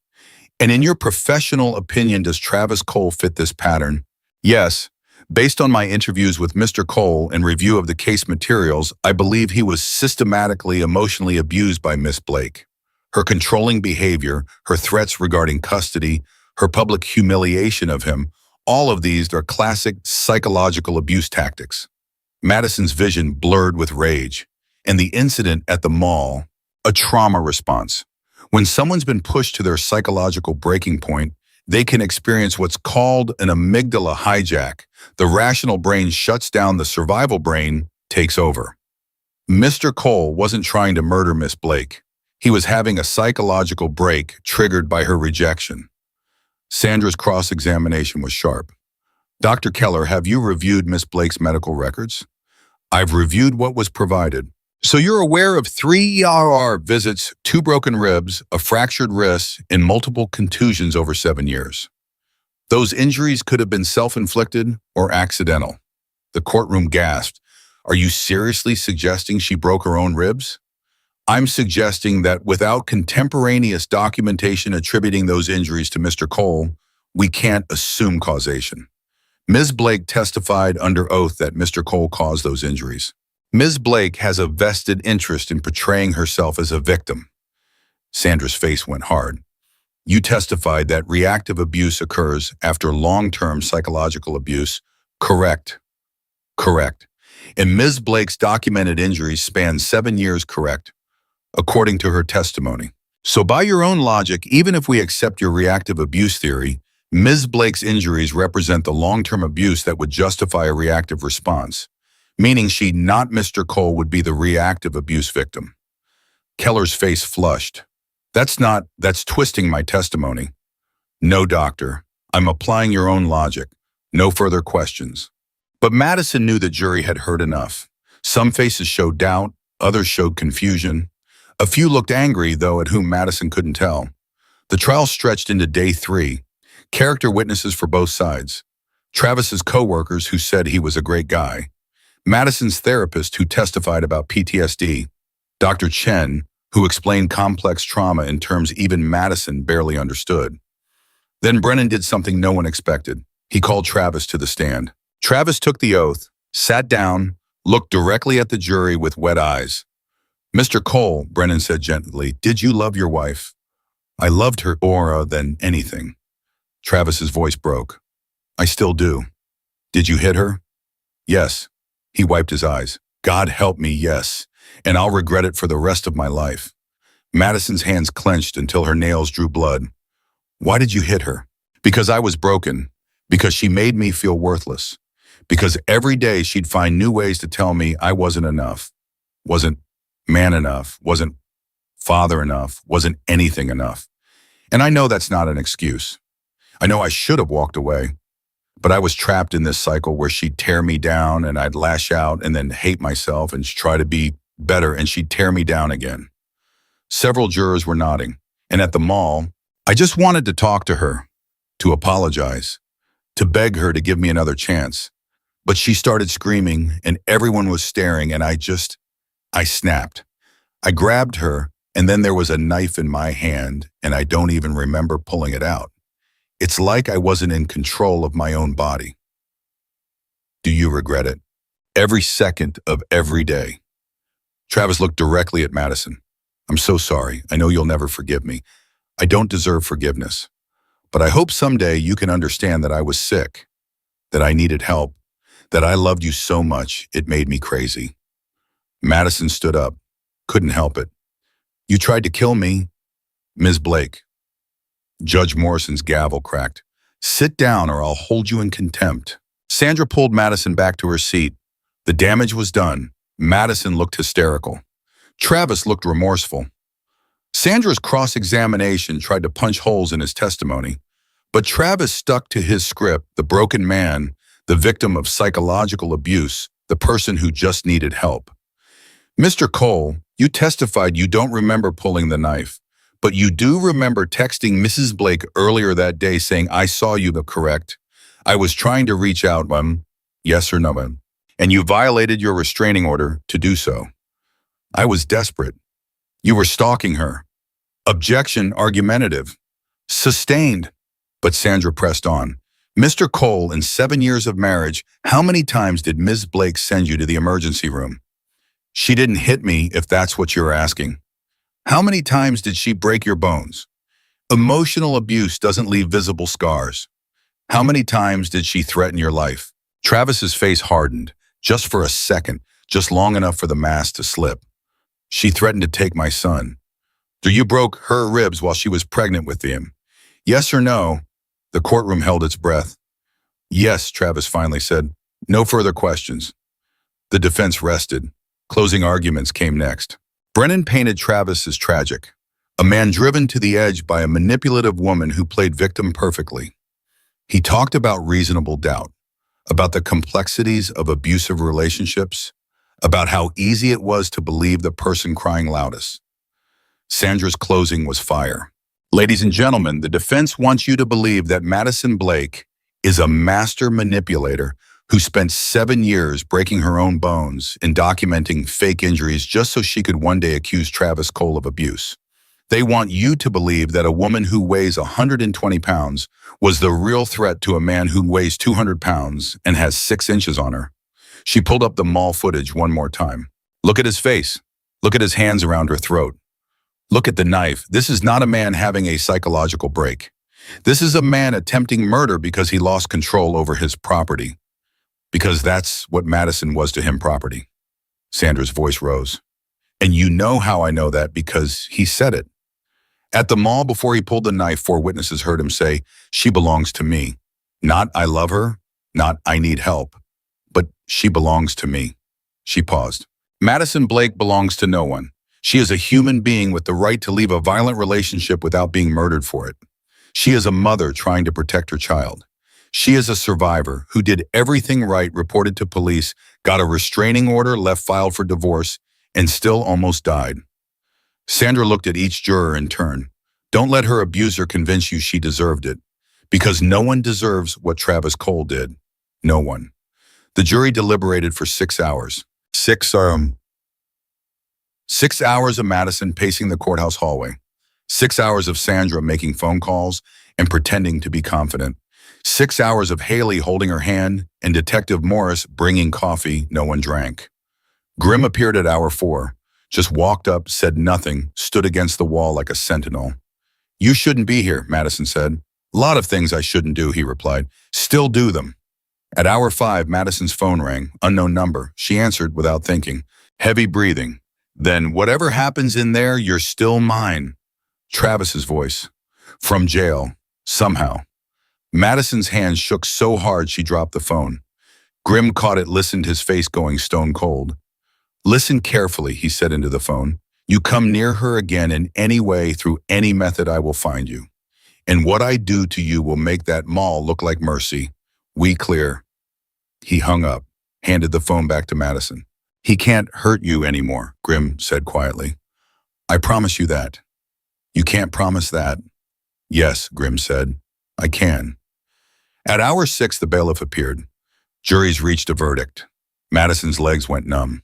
And in your professional opinion, does Travis Cole fit this pattern? Yes. Based on my interviews with Mr. Cole and review of the case materials, I believe he was systematically emotionally abused by Miss Blake. Her controlling behavior, her threats regarding custody, her public humiliation of him, all of these are classic psychological abuse tactics. Madison's vision blurred with rage, and the incident at the mall, a trauma response. When someone's been pushed to their psychological breaking point, they can experience what's called an amygdala hijack. The rational brain shuts down, the survival brain takes over. Mr. Cole wasn't trying to murder Miss Blake. He was having a psychological break triggered by her rejection. Sandra's cross-examination was sharp. Dr. Keller, have you reviewed Miss Blake's medical records? I've reviewed what was provided. So you're aware of 3 ER visits, 2 broken ribs, a fractured wrist, and multiple contusions over 7 years. Those injuries could have been self-inflicted or accidental. The courtroom gasped. Are you seriously suggesting she broke her own ribs? I'm suggesting that without contemporaneous documentation attributing those injuries to Mr. Cole, we can't assume causation. Ms. Blake testified under oath that Mr. Cole caused those injuries. Ms. Blake has a vested interest in portraying herself as a victim. Sandra's face went hard. You testified that reactive abuse occurs after long-term psychological abuse. Correct. Correct. And Ms. Blake's documented injuries span 7 years, correct, according to her testimony. So by your own logic, even if we accept your reactive abuse theory, Ms. Blake's injuries represent the long-term abuse that would justify a reactive response, meaning she, not Mr. Cole, would be the reactive abuse victim. Keller's face flushed. That's twisting my testimony. No, doctor. I'm applying your own logic. No further questions. But Madison knew the jury had heard enough. Some faces showed doubt, others showed confusion. A few looked angry, though, at whom Madison couldn't tell. The trial stretched into day 3. Character witnesses for both sides. Travis's co-workers who said he was a great guy. Madison's therapist who testified about PTSD. Dr. Chen, who explained complex trauma in terms even Madison barely understood. Then Brennan did something no one expected. He called Travis to the stand. Travis took the oath, sat down, looked directly at the jury with wet eyes. Mr. Cole, Brennan said gently, did you love your wife? I loved her aura than anything. Travis's voice broke. I still do. Did you hit her? Yes. He wiped his eyes. God help me, yes. And I'll regret it for the rest of my life. Madison's hands clenched until her nails drew blood. Why did you hit her? Because I was broken. Because she made me feel worthless. Because every day she'd find new ways to tell me I wasn't enough. Wasn't man enough. Wasn't father enough. Wasn't anything enough. And I know that's not an excuse. I know I should have walked away. But I was trapped in this cycle where she'd tear me down and I'd lash out and then hate myself and try to be better and she'd tear me down again. Several jurors were nodding. And at the mall, I just wanted to talk to her, to apologize, to beg her to give me another chance. But she started screaming and everyone was staring and I snapped. I grabbed her and then there was a knife in my hand and I don't even remember pulling it out. It's like I wasn't in control of my own body. Do you regret it? Every second of every day. Travis looked directly at Madison. I'm so sorry. I know you'll never forgive me. I don't deserve forgiveness. But I hope someday you can understand that I was sick, that I needed help, that I loved you so much it made me crazy. Madison stood up. Couldn't help it. You tried to kill me, Ms. Blake. Judge Morrison's gavel cracked. Sit down or I'll hold you in contempt. Sandra pulled Madison back to her seat. The damage was done. Madison looked hysterical. Travis looked remorseful. Sandra's cross-examination tried to punch holes in his testimony, but Travis stuck to his script, the broken man, the victim of psychological abuse, the person who just needed help. Mr. Cole, you testified you don't remember pulling the knife. But you do remember texting Mrs. Blake earlier that day saying, I saw you, correct? I was trying to reach out, yes or no, and you violated your restraining order to do so. I was desperate. You were stalking her. Objection, argumentative. Sustained. But Sandra pressed on. Mr. Cole, in 7 years of marriage, how many times did Ms. Blake send you to the emergency room? She didn't hit me, if that's what you're asking. How many times did she break your bones? Emotional abuse doesn't leave visible scars. How many times did she threaten your life? Travis's face hardened, just for a second, just long enough for the mask to slip. She threatened to take my son. So you broke her ribs while she was pregnant with him. Yes or no? The courtroom held its breath. Yes, Travis finally said. No further questions. The defense rested. Closing arguments came next. Brennan painted Travis as tragic, a man driven to the edge by a manipulative woman who played victim perfectly. He talked about reasonable doubt, about the complexities of abusive relationships, about how easy it was to believe the person crying loudest. Sandra's closing was fire. Ladies and gentlemen, the defense wants you to believe that Madison Blake is a master manipulator who spent 7 years breaking her own bones and documenting fake injuries just so she could one day accuse Travis Cole of abuse. They want you to believe that a woman who weighs 120 pounds was the real threat to a man who weighs 200 pounds and has 6 inches on her. She pulled up the mall footage one more time. Look at his face. Look at his hands around her throat. Look at the knife. This is not a man having a psychological break. This is a man attempting murder because he lost control over his property. Because that's what Madison was to him, property. Sandra's voice rose. And you know how I know that because he said it. At the mall before he pulled the knife, 4 witnesses heard him say, she belongs to me. Not I love her, not I need help, but she belongs to me. She paused. Madison Blake belongs to no one. She is a human being with the right to leave a violent relationship without being murdered for it. She is a mother trying to protect her child. She is a survivor who did everything right, reported to police, got a restraining order, left filed for divorce, and still almost died. Sandra looked at each juror in turn. Don't let her abuser convince you she deserved it, because no one deserves what Travis Cole did. No one. The jury deliberated for 6 hours. 6 hours of Madison pacing the courthouse hallway. 6 hours of Sandra making phone calls and pretending to be confident. 6 hours of Haley holding her hand and Detective Morris bringing coffee no one drank. Grimm appeared at hour 4, just walked up, said nothing, stood against the wall like a sentinel. You shouldn't be here, Madison said. A lot of things I shouldn't do, he replied. Still do them. At hour 5, Madison's phone rang, unknown number. She answered without thinking. Heavy breathing. Then, whatever happens in there, you're still mine. Travis's voice. From jail. Somehow. Madison's hands shook so hard she dropped the phone. Grim caught it, listened, his face going stone cold. Listen carefully, he said into the phone. You come near her again in any way, through any method, I will find you. And what I do to you will make that mall look like mercy. We clear. He hung up, handed the phone back to Madison. He can't hurt you anymore, Grim said quietly. I promise you that. You can't promise that. Yes, Grim said. I can. At hour 6, the bailiff appeared. Juries reached a verdict. Madison's legs went numb.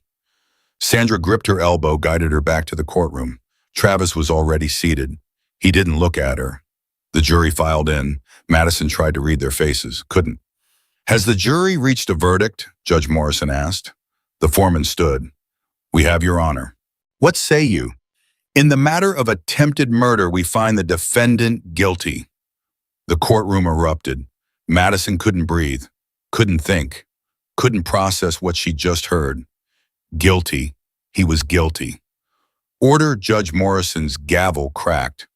Sandra gripped her elbow, guided her back to the courtroom. Travis was already seated. He didn't look at her. The jury filed in. Madison tried to read their faces. Couldn't. Has the jury reached a verdict? Judge Morrison asked. The foreman stood. We have your honor. What say you? In the matter of attempted murder, we find the defendant guilty. The courtroom erupted. Madison couldn't breathe, couldn't think, couldn't process what she just heard. Guilty. He was guilty. Order. Judge Morrison's gavel cracked.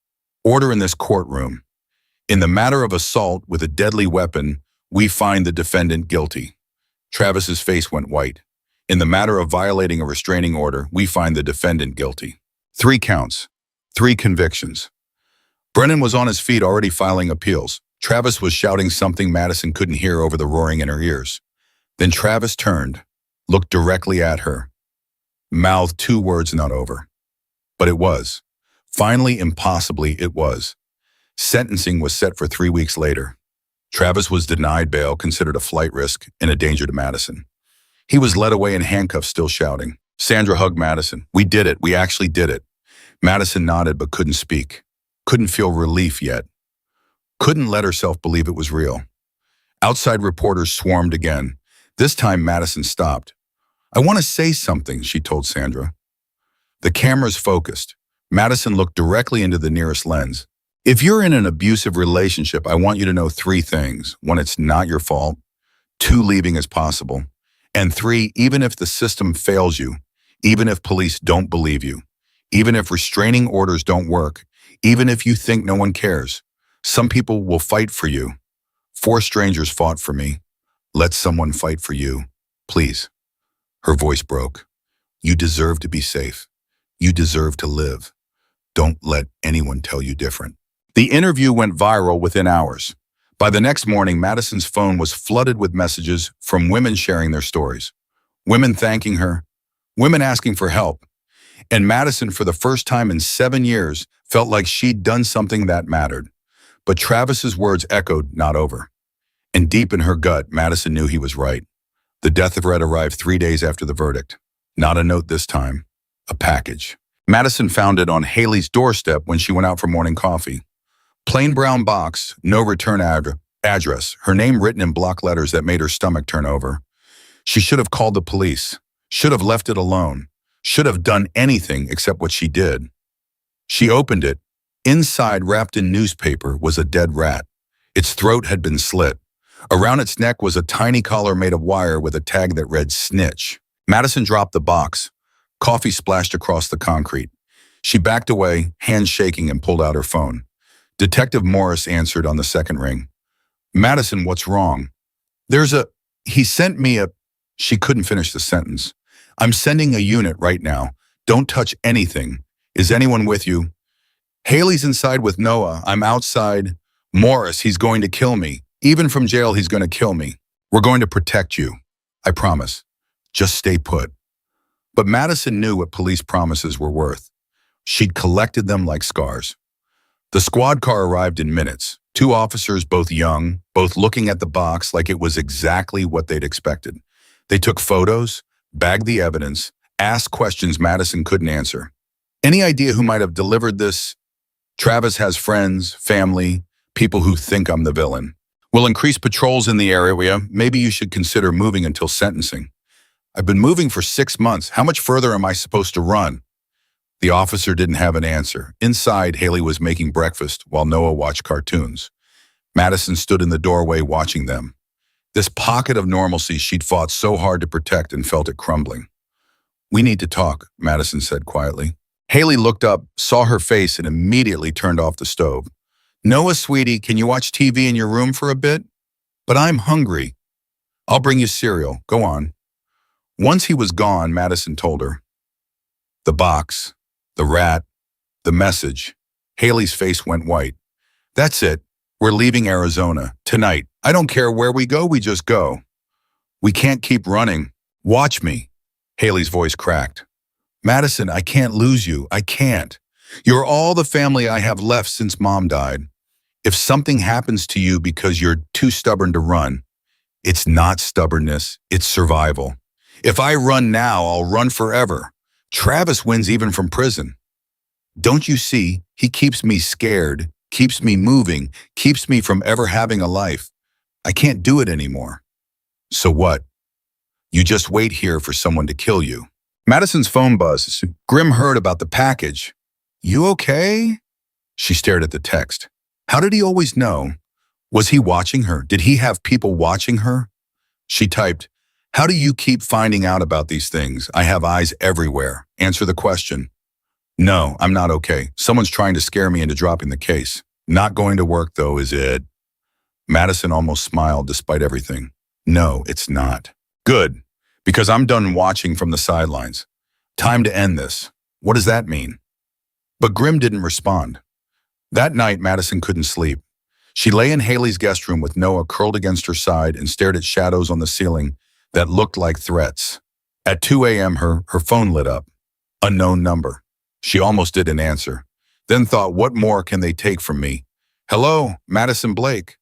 Order in this courtroom. In the matter of assault with a deadly weapon, we find the defendant guilty. Travis's face went white. In the matter of violating a restraining order, we find the defendant guilty. 3 counts. 3 convictions. Brennan was on his feet, already filing appeals. Travis was shouting something Madison couldn't hear over the roaring in her ears. Then Travis turned, looked directly at her, mouthed 2 words not over. But it was. Finally, impossibly, it was. Sentencing was set for 3 weeks later. Travis was denied bail, considered a flight risk and a danger to Madison. He was led away in handcuffs, still shouting. Sandra hugged Madison. We did it. We actually did it. Madison nodded but couldn't speak. Couldn't feel relief yet. Couldn't let herself believe it was real. Outside reporters swarmed again. This time Madison stopped. I want to say something, she told Sandra. The cameras focused. Madison looked directly into the nearest lens. If you're in an abusive relationship, I want you to know 3 things. 1, it's not your fault. 2, leaving is possible. And 3, even if the system fails you, even if police don't believe you, even if restraining orders don't work, even if you think no one cares, some people will fight for you. 4 strangers fought for me. Let someone fight for you. Please. Her voice broke. You deserve to be safe. You deserve to live. Don't let anyone tell you different. The interview went viral within hours. By the next morning, Madison's phone was flooded with messages from women sharing their stories. Women thanking her, women asking for help. And Madison, for the first time in 7 years, felt like she'd done something that mattered. But Travis's words echoed, not over. And deep in her gut, Madison knew he was right. The death threat arrived 3 days after the verdict. Not a note this time, a package. Madison found it on Haley's doorstep when she went out for morning coffee. Plain brown box, no return address, her name written in block letters that made her stomach turn over. She should have called the police, should have left it alone, should have done anything except what she did. She opened it. Inside, wrapped in newspaper, was a dead rat. Its throat had been slit. Around its neck was a tiny collar made of wire with a tag that read snitch. Madison dropped the box. Coffee splashed across the concrete. She backed away, hands shaking, and pulled out her phone. Detective Morris answered on the second ring. Madison, what's wrong? He sent me a... She couldn't finish the sentence. I'm sending a unit right now. Don't touch anything. Is anyone with you? Haley's inside with Noah. I'm outside. Morris, he's going to kill me. Even from jail, he's going to kill me. We're going to protect you. I promise. Just stay put. But Madison knew what police promises were worth. She'd collected them like scars. The squad car arrived in minutes. 2 officers, both young, both looking at the box like it was exactly what they'd expected. They took photos, bagged the evidence, asked questions Madison couldn't answer. Any idea who might have delivered this? Travis has friends, family, people who think I'm the villain. We'll increase patrols in the area. Maybe you should consider moving until sentencing. I've been moving for 6 months. How much further am I supposed to run? The officer didn't have an answer. Inside, Haley was making breakfast while Noah watched cartoons. Madison stood in the doorway watching them. This pocket of normalcy she'd fought so hard to protect and felt it crumbling. "We need to talk," Madison said quietly. Haley looked up, saw her face, and immediately turned off the stove. "Noah, sweetie, can you watch TV in your room for a bit?" "But I'm hungry." "I'll bring you cereal. Go on." Once he was gone, Madison told her. The box, the rat, the message. Haley's face went white. "That's it. We're leaving Arizona. Tonight. I don't care where we go, we just go. We can't keep running. Watch me." Haley's voice cracked. "Madison, I can't lose you. I can't. You're all the family I have left since Mom died. If something happens to you because you're too stubborn to run, it's not stubbornness, it's survival. If I run now, I'll run forever. Travis wins even from prison. Don't you see? He keeps me scared, keeps me moving, keeps me from ever having a life. I can't do it anymore." "So what? You just wait here for someone to kill you." Madison's phone buzzed. Grim heard about the package. "You okay?" She stared at the text. How did he always know? Was he watching her? Did he have people watching her? She typed, "How do you keep finding out about these things? I have eyes everywhere. Answer the question." "No, I'm not okay. Someone's trying to scare me into dropping the case. Not going to work though, is it?" Madison almost smiled despite everything. "No, it's not." "Good, because I'm done watching from the sidelines. Time to end this. What does that mean?" But Grim didn't respond. That night, Madison couldn't sleep. She lay in Haley's guest room with Noah curled against her side and stared at shadows on the ceiling that looked like threats. At 2 a.m., her phone lit up. Unknown number. She almost didn't answer. Then thought, what more can they take from me? "Hello, Madison Blake."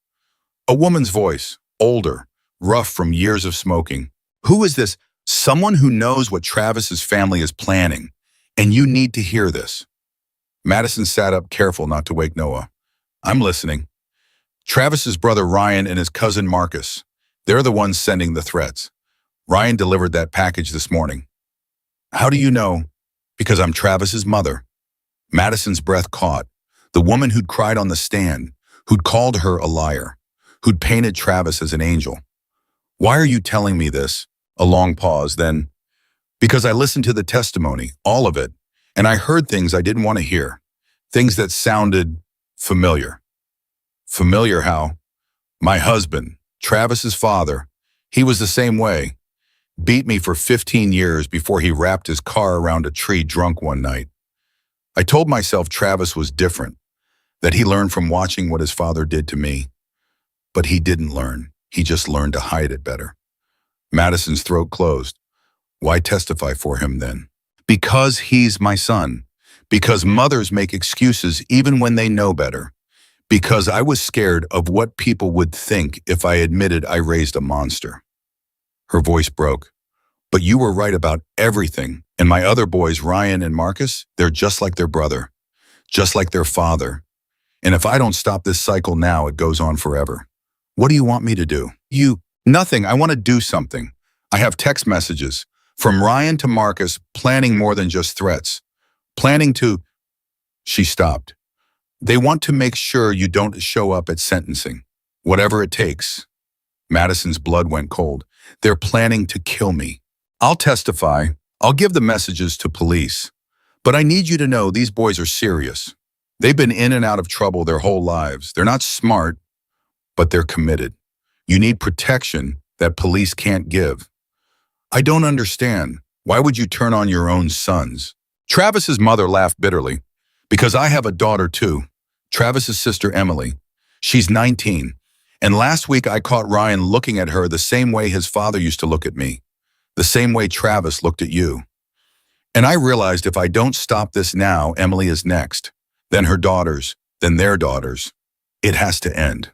A woman's voice, older, rough from years of smoking. "Who is this?" "Someone who knows what Travis's family is planning. And you need to hear this." Madison sat up, careful not to wake Noah. "I'm listening." "Travis's brother Ryan and his cousin Marcus. They're the ones sending the threats. Ryan delivered that package this morning." "How do you know?" "Because I'm Travis's mother." Madison's breath caught. The woman who'd cried on the stand, who'd called her a liar, who'd painted Travis as an angel. "Why are you telling me this?" A long pause, then, "Because I listened to the testimony, all of it, and I heard things I didn't want to hear. Things that sounded familiar." "Familiar how?" "My husband, Travis's father, he was the same way. Beat me for 15 years before he wrapped his car around a tree drunk one night. I told myself Travis was different, that he learned from watching what his father did to me. But he didn't learn. He just learned to hide it better." Madison's throat closed. "Why testify for him then?" "Because he's my son. Because mothers make excuses even when they know better. Because I was scared of what people would think if I admitted I raised a monster." Her voice broke. "But you were right about everything. And my other boys, Ryan and Marcus, they're just like their brother. Just like their father. And if I don't stop this cycle now, it goes on forever. What do you want me to do?" "Nothing. I want to do something. I have text messages. From Ryan to Marcus, planning more than just threats. Planning to..." She stopped. "They want to make sure you don't show up at sentencing. Whatever it takes." Madison's blood went cold. "They're planning to kill me. I'll testify. I'll give the messages to police. But I need you to know these boys are serious. They've been in and out of trouble their whole lives. They're not smart, but they're committed. You need protection that police can't give." "I don't understand. Why would you turn on your own sons?" Travis's mother laughed bitterly. "Because I have a daughter too. Travis's sister Emily. She's 19. And last week I caught Ryan looking at her the same way his father used to look at me. The same way Travis looked at you. And I realized if I don't stop this now, Emily is next. Then her daughters. Then their daughters. It has to end."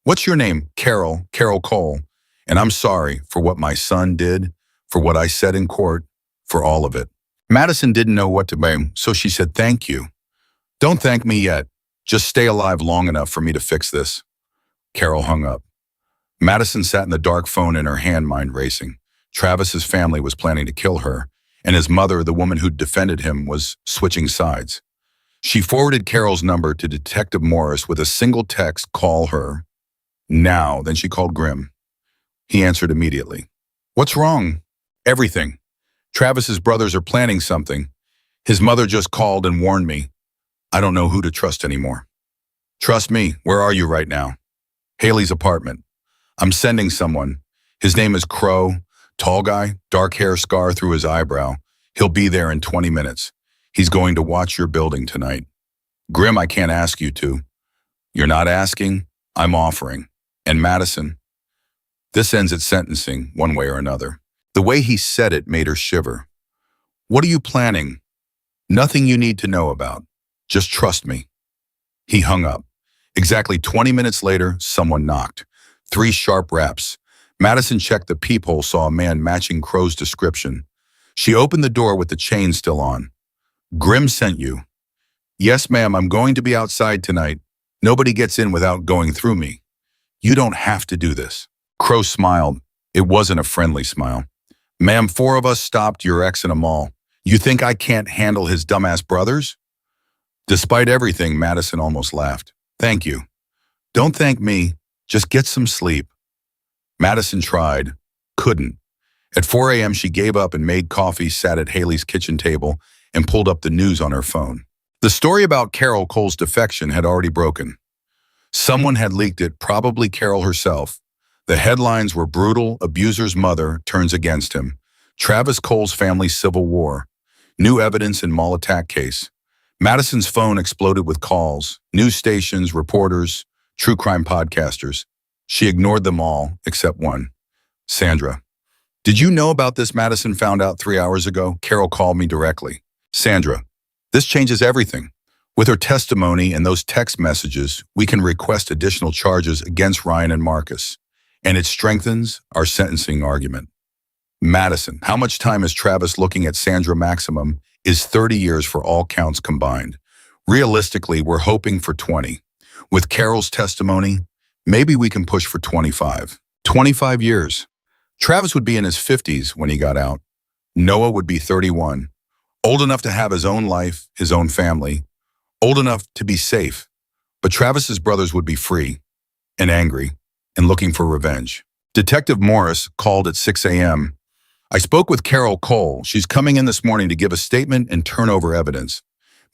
"What's your name?" "Carol. Carol Cole. And I'm sorry for what my son did, for what I said in court, for all of it." Madison didn't know what to say, so she said, "Thank you." "Don't thank me yet. Just stay alive long enough for me to fix this." Carol hung up. Madison sat in the dark, phone in her hand, mind racing. Travis's family was planning to kill her, and his mother, the woman who'd defended him, was switching sides. She forwarded Carol's number to Detective Morris with a single text, "Call her now." Then she called Grim. He answered immediately. What's wrong? Everything. Travis's brothers are planning something. His mother just called and warned me. I don't know who to trust anymore. Trust me, where are you right now? Haley's apartment. I'm sending someone. His name is Crow, tall guy, dark hair scar through his eyebrow. He'll be there in 20 minutes. He's going to watch your building tonight. Grim, I can't ask you to. You're not asking, I'm offering. And Madison, this ends at sentencing, one way or another. The way he said it made her shiver. What are you planning? Nothing you need to know about. Just trust me. He hung up. Exactly 20 minutes later, someone knocked. 3 sharp raps. Madison checked the peephole, saw a man matching Crow's description. She opened the door with the chain still on. Grim sent you. Yes, ma'am, I'm going to be outside tonight. Nobody gets in without going through me. You don't have to do this. Crow smiled. It wasn't a friendly smile. Ma'am, 4 of us stopped your ex in a mall. You think I can't handle his dumbass brothers? Despite everything, Madison almost laughed. Thank you. Don't thank me. Just get some sleep. Madison tried. Couldn't. At 4 a.m., she gave up and made coffee, sat at Haley's kitchen table, and pulled up the news on her phone. The story about Carol Cole's defection had already broken. Someone had leaked it, probably Carol herself. The headlines were brutal, abuser's mother turns against him. Travis Cole's family civil war. New evidence in mall attack case. Madison's phone exploded with calls, news stations, reporters, true crime podcasters. She ignored them all, except one. Sandra. Did you know about this? Madison found out 3 hours ago. Carol called me directly. Sandra. This changes everything. With her testimony and those text messages, we can request additional charges against Ryan and Marcus, and it strengthens our sentencing argument. Madison, how much time is Travis looking at? Sandra, maximum is 30 years for all counts combined. Realistically, we're hoping for 20. With Carol's testimony, maybe we can push for 25. 25 years. Travis would be in his 50s when he got out. Noah would be 31. Old enough to have his own life, his own family. Old enough to be safe. But Travis's brothers would be free and angry and looking for revenge. Detective Morris called at 6 a.m. I spoke with Carol Cole. She's coming in this morning to give a statement and turn over evidence.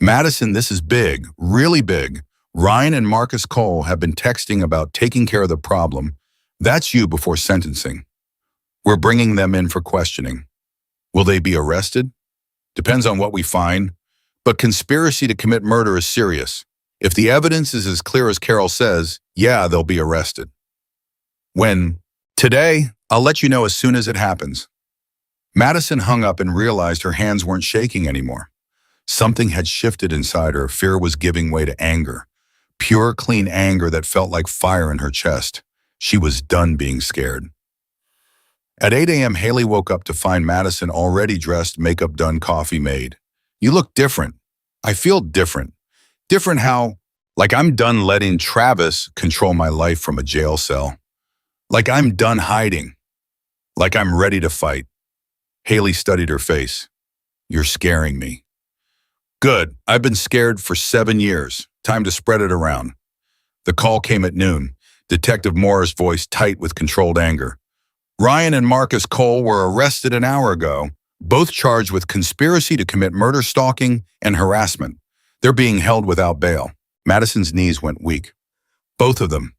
Madison, this is big, really big. Ryan and Marcus Cole have been texting about taking care of the problem. That's you before sentencing. We're bringing them in for questioning. Will they be arrested? Depends on what we find. But conspiracy to commit murder is serious. If the evidence is as clear as Carol says, yeah, they'll be arrested. When? Today, I'll let you know as soon as it happens. Madison hung up and realized her hands weren't shaking anymore. Something had shifted inside her. Fear was giving way to anger. Pure, clean anger that felt like fire in her chest. She was done being scared. At 8 a.m., Haley woke up to find Madison already dressed, makeup done, coffee made. You look different. I feel different. Different how? Like I'm done letting Travis control my life from a jail cell. Like I'm done hiding. Like I'm ready to fight. Haley studied her face. You're scaring me. Good. I've been scared for 7 years. Time to spread it around. The call came at noon. Detective Moore's voice tight with controlled anger. Ryan and Marcus Cole were arrested an hour ago, both charged with conspiracy to commit murder, stalking, and harassment. They're being held without bail. Madison's knees went weak. Both of them.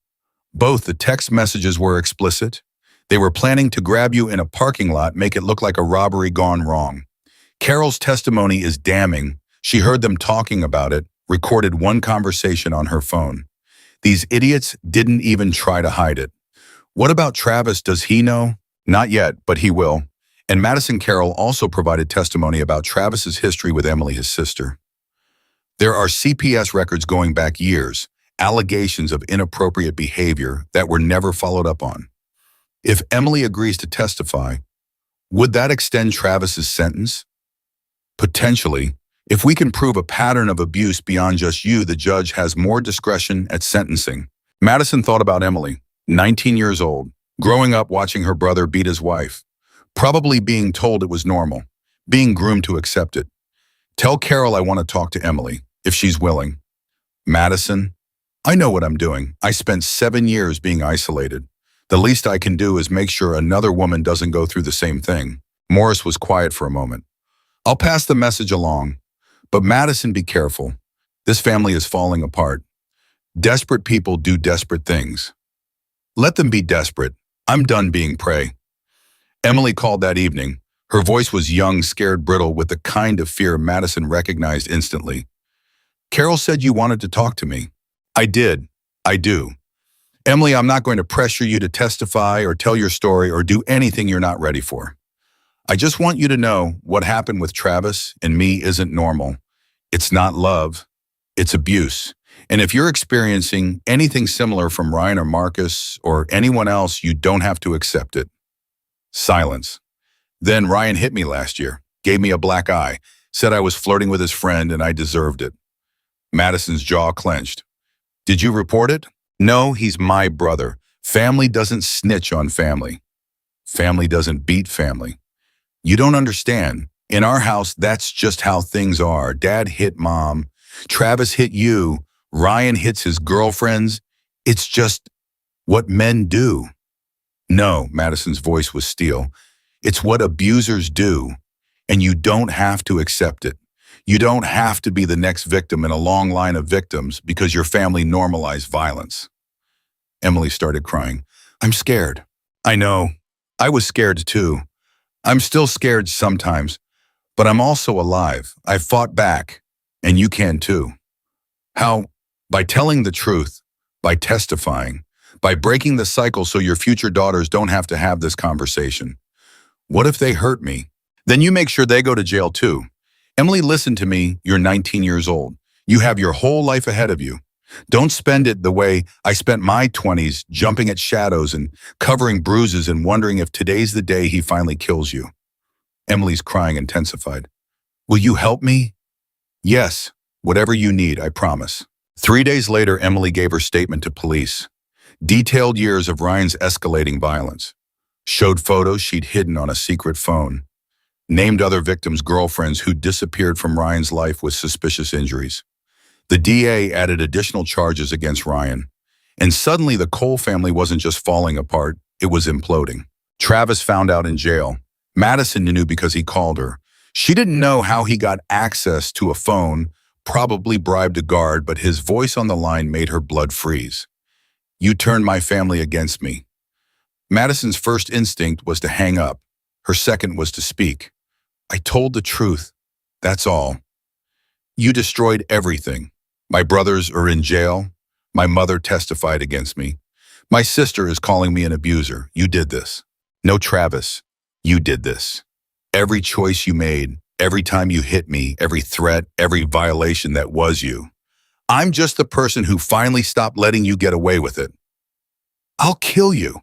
Both the text messages were explicit. They were planning to grab you in a parking lot, make it look like a robbery gone wrong. Carol's testimony is damning. She heard them talking about it, recorded one conversation on her phone. These idiots didn't even try to hide it. What about Travis? Does he know? Not yet, but he will. And Madison Carroll also provided testimony about Travis's history with Emily, his sister. There are CPS records going back years, allegations of inappropriate behavior that were never followed up on. If Emily agrees to testify, would that extend Travis's sentence? Potentially. If we can prove a pattern of abuse beyond just you, the judge has more discretion at sentencing. Madison thought about Emily, 19 years old, growing up watching her brother beat his wife, probably being told it was normal, being groomed to accept it. Tell Carol I want to talk to Emily, if she's willing. Madison, I know what I'm doing. I spent 7 years being isolated. The least I can do is make sure another woman doesn't go through the same thing. Morris was quiet for a moment. I'll pass the message along. But Madison, be careful. This family is falling apart. Desperate people do desperate things. Let them be desperate. I'm done being prey. Emily called that evening. Her voice was young, scared, brittle, with the kind of fear Madison recognized instantly. Carol said you wanted to talk to me. I did. I do. Emily, I'm not going to pressure you to testify or tell your story or do anything you're not ready for. I just want you to know what happened with Travis and me isn't normal. It's not love. It's abuse. And if you're experiencing anything similar from Ryan or Marcus or anyone else, you don't have to accept it. Silence. Then Ryan hit me last year, gave me a black eye, said I was flirting with his friend and I deserved it. Madison's jaw clenched. Did you report it? No, he's my brother. Family doesn't snitch on family. Family doesn't beat family. You don't understand. In our house, that's just how things are. Dad hit mom. Travis hit you. Ryan hits his girlfriends. It's just what men do. No, Madison's voice was steel. It's what abusers do, and you don't have to accept it. You don't have to be the next victim in a long line of victims because your family normalized violence. Emily started crying. I'm scared. I know. I was scared too. I'm still scared sometimes, but I'm also alive. I fought back, and you can too. How? By telling the truth, by testifying, by breaking the cycle so your future daughters don't have to have this conversation. What if they hurt me? Then you make sure they go to jail too. Emily, listen to me. You're 19 years old. You have your whole life ahead of you. Don't spend it the way I spent my 20s, jumping at shadows and covering bruises and wondering if today's the day he finally kills you. Emily's crying intensified. Will you help me? Yes, whatever you need, I promise. 3 days later, Emily gave her statement to police. Detailed years of Ryan's escalating violence. Showed photos she'd hidden on a secret phone. Named other victims' girlfriends who disappeared from Ryan's life with suspicious injuries. The DA added additional charges against Ryan. And suddenly the Cole family wasn't just falling apart, it was imploding. Travis found out in jail. Madison knew because he called her. She didn't know how he got access to a phone, probably bribed a guard, but his voice on the line made her blood freeze. You turned my family against me. Madison's first instinct was to hang up. Her second was to speak. I told the truth. That's all. You destroyed everything. My brothers are in jail. My mother testified against me. My sister is calling me an abuser. You did this. No, Travis, you did this. Every choice you made, every time you hit me, every threat, every violation, that was you. I'm just the person who finally stopped letting you get away with it. I'll kill you.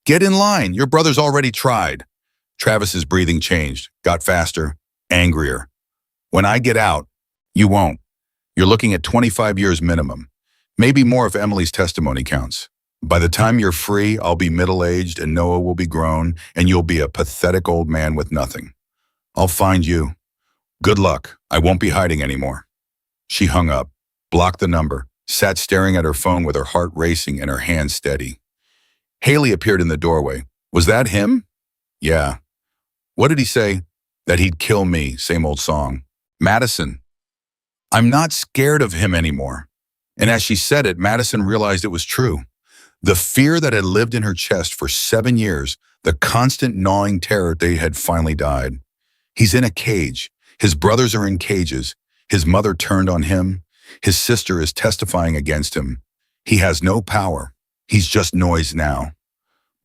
Get in line. Your brother's already tried. Travis's breathing changed, got faster, angrier. When I get out, you won't. You're looking at 25 years minimum. Maybe more if Emily's testimony counts. By the time you're free, I'll be middle-aged and Noah will be grown and you'll be a pathetic old man with nothing. I'll find you. Good luck. I won't be hiding anymore. She hung up, blocked the number, sat staring at her phone with her heart racing and her hands steady. Haley appeared in the doorway. Was that him? Yeah. What did he say? That he'd kill me, same old song. Madison. I'm not scared of him anymore. And as she said it, Madison realized it was true. The fear that had lived in her chest for 7 years, the constant gnawing terror, they had finally died. He's in a cage. His brothers are in cages. His mother turned on him. His sister is testifying against him. He has no power. He's just noise now.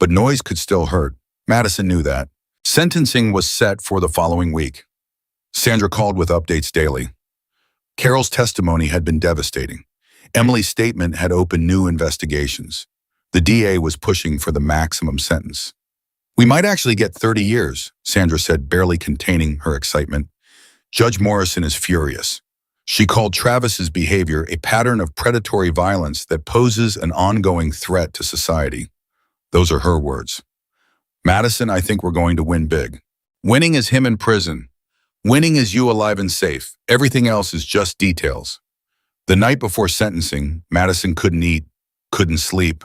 But noise could still hurt. Madison knew that. Sentencing was set for the following week. Sandra called with updates daily. Carol's testimony had been devastating. Emily's statement had opened new investigations. The DA was pushing for the maximum sentence. We might actually get 30 years, Sandra said, barely containing her excitement. Judge Morrison is furious. She called Travis's behavior a pattern of predatory violence that poses an ongoing threat to society. Those are her words. Madison, I think we're going to win big. Winning is him in prison. Winning is you alive and safe. Everything else is just details. The night before sentencing, Madison couldn't eat, couldn't sleep,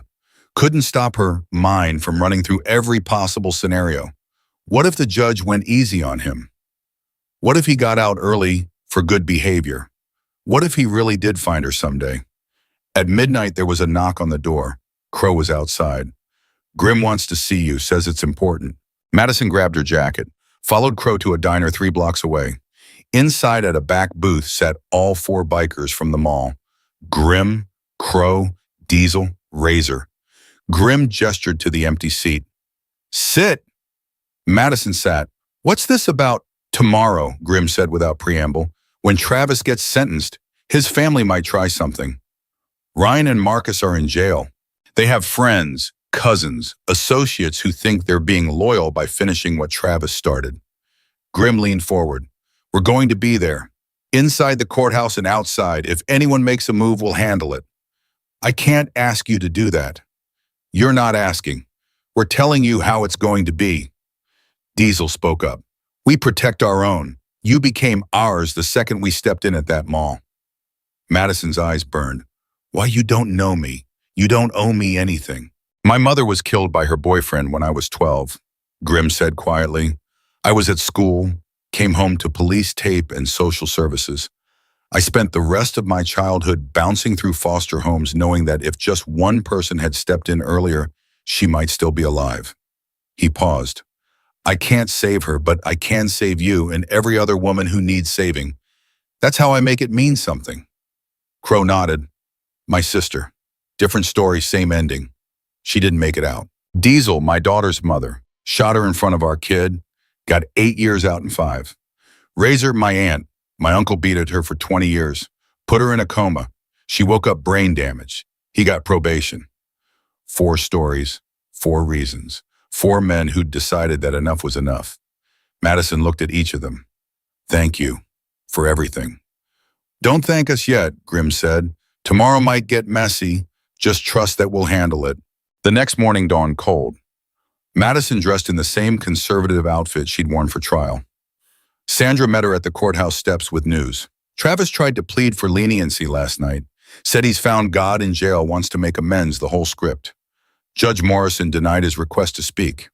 Couldn't stop her mind from running through every possible scenario. What if the judge went easy on him? What if he got out early for good behavior? What if he really did find her someday? At midnight, there was a knock on the door. Crow was outside. Grim wants to see you, says it's important. Madison grabbed her jacket, followed Crow to a diner 3 blocks away. Inside at a back booth sat all 4 bikers from the mall. Grim, Crow, Diesel, Razor. Grim gestured to the empty seat. Sit! Madison sat. What's this about tomorrow? Grim said without preamble. When Travis gets sentenced, his family might try something. Ryan and Marcus are in jail. They have friends, cousins, associates who think they're being loyal by finishing what Travis started. Grim leaned forward. We're going to be there. Inside the courthouse and outside. If anyone makes a move, we'll handle it. I can't ask you to do that. You're not asking. We're telling you how it's going to be. Diesel spoke up. We protect our own. You became ours the second we stepped in at that mall. Madison's eyes burned. Why, you don't know me. You don't owe me anything. My mother was killed by her boyfriend when I was 12, Grim said quietly. I was at school, came home to police tape and social services. I spent the rest of my childhood bouncing through foster homes knowing that if just one person had stepped in earlier, she might still be alive. He paused. I can't save her, but I can save you and every other woman who needs saving. That's how I make it mean something. Crow nodded. My sister. Different story, same ending. She didn't make it out. Diesel, my daughter's mother, shot her in front of our kid, got 8 years out in 5. Razor, my aunt. My uncle beat at her for 20 years, put her in a coma. She woke up brain damage. He got probation. 4 stories, 4 reasons, 4 men who'd decided that enough was enough. Madison looked at each of them. Thank you for everything. Don't thank us yet, Grim said. Tomorrow might get messy. Just trust that we'll handle it. The next morning dawned cold. Madison dressed in the same conservative outfit she'd worn for trial. Sandra met her at the courthouse steps with news. Travis tried to plead for leniency last night, said he's found God in jail, wants to make amends, the whole script. Judge Morrison denied his request to speak.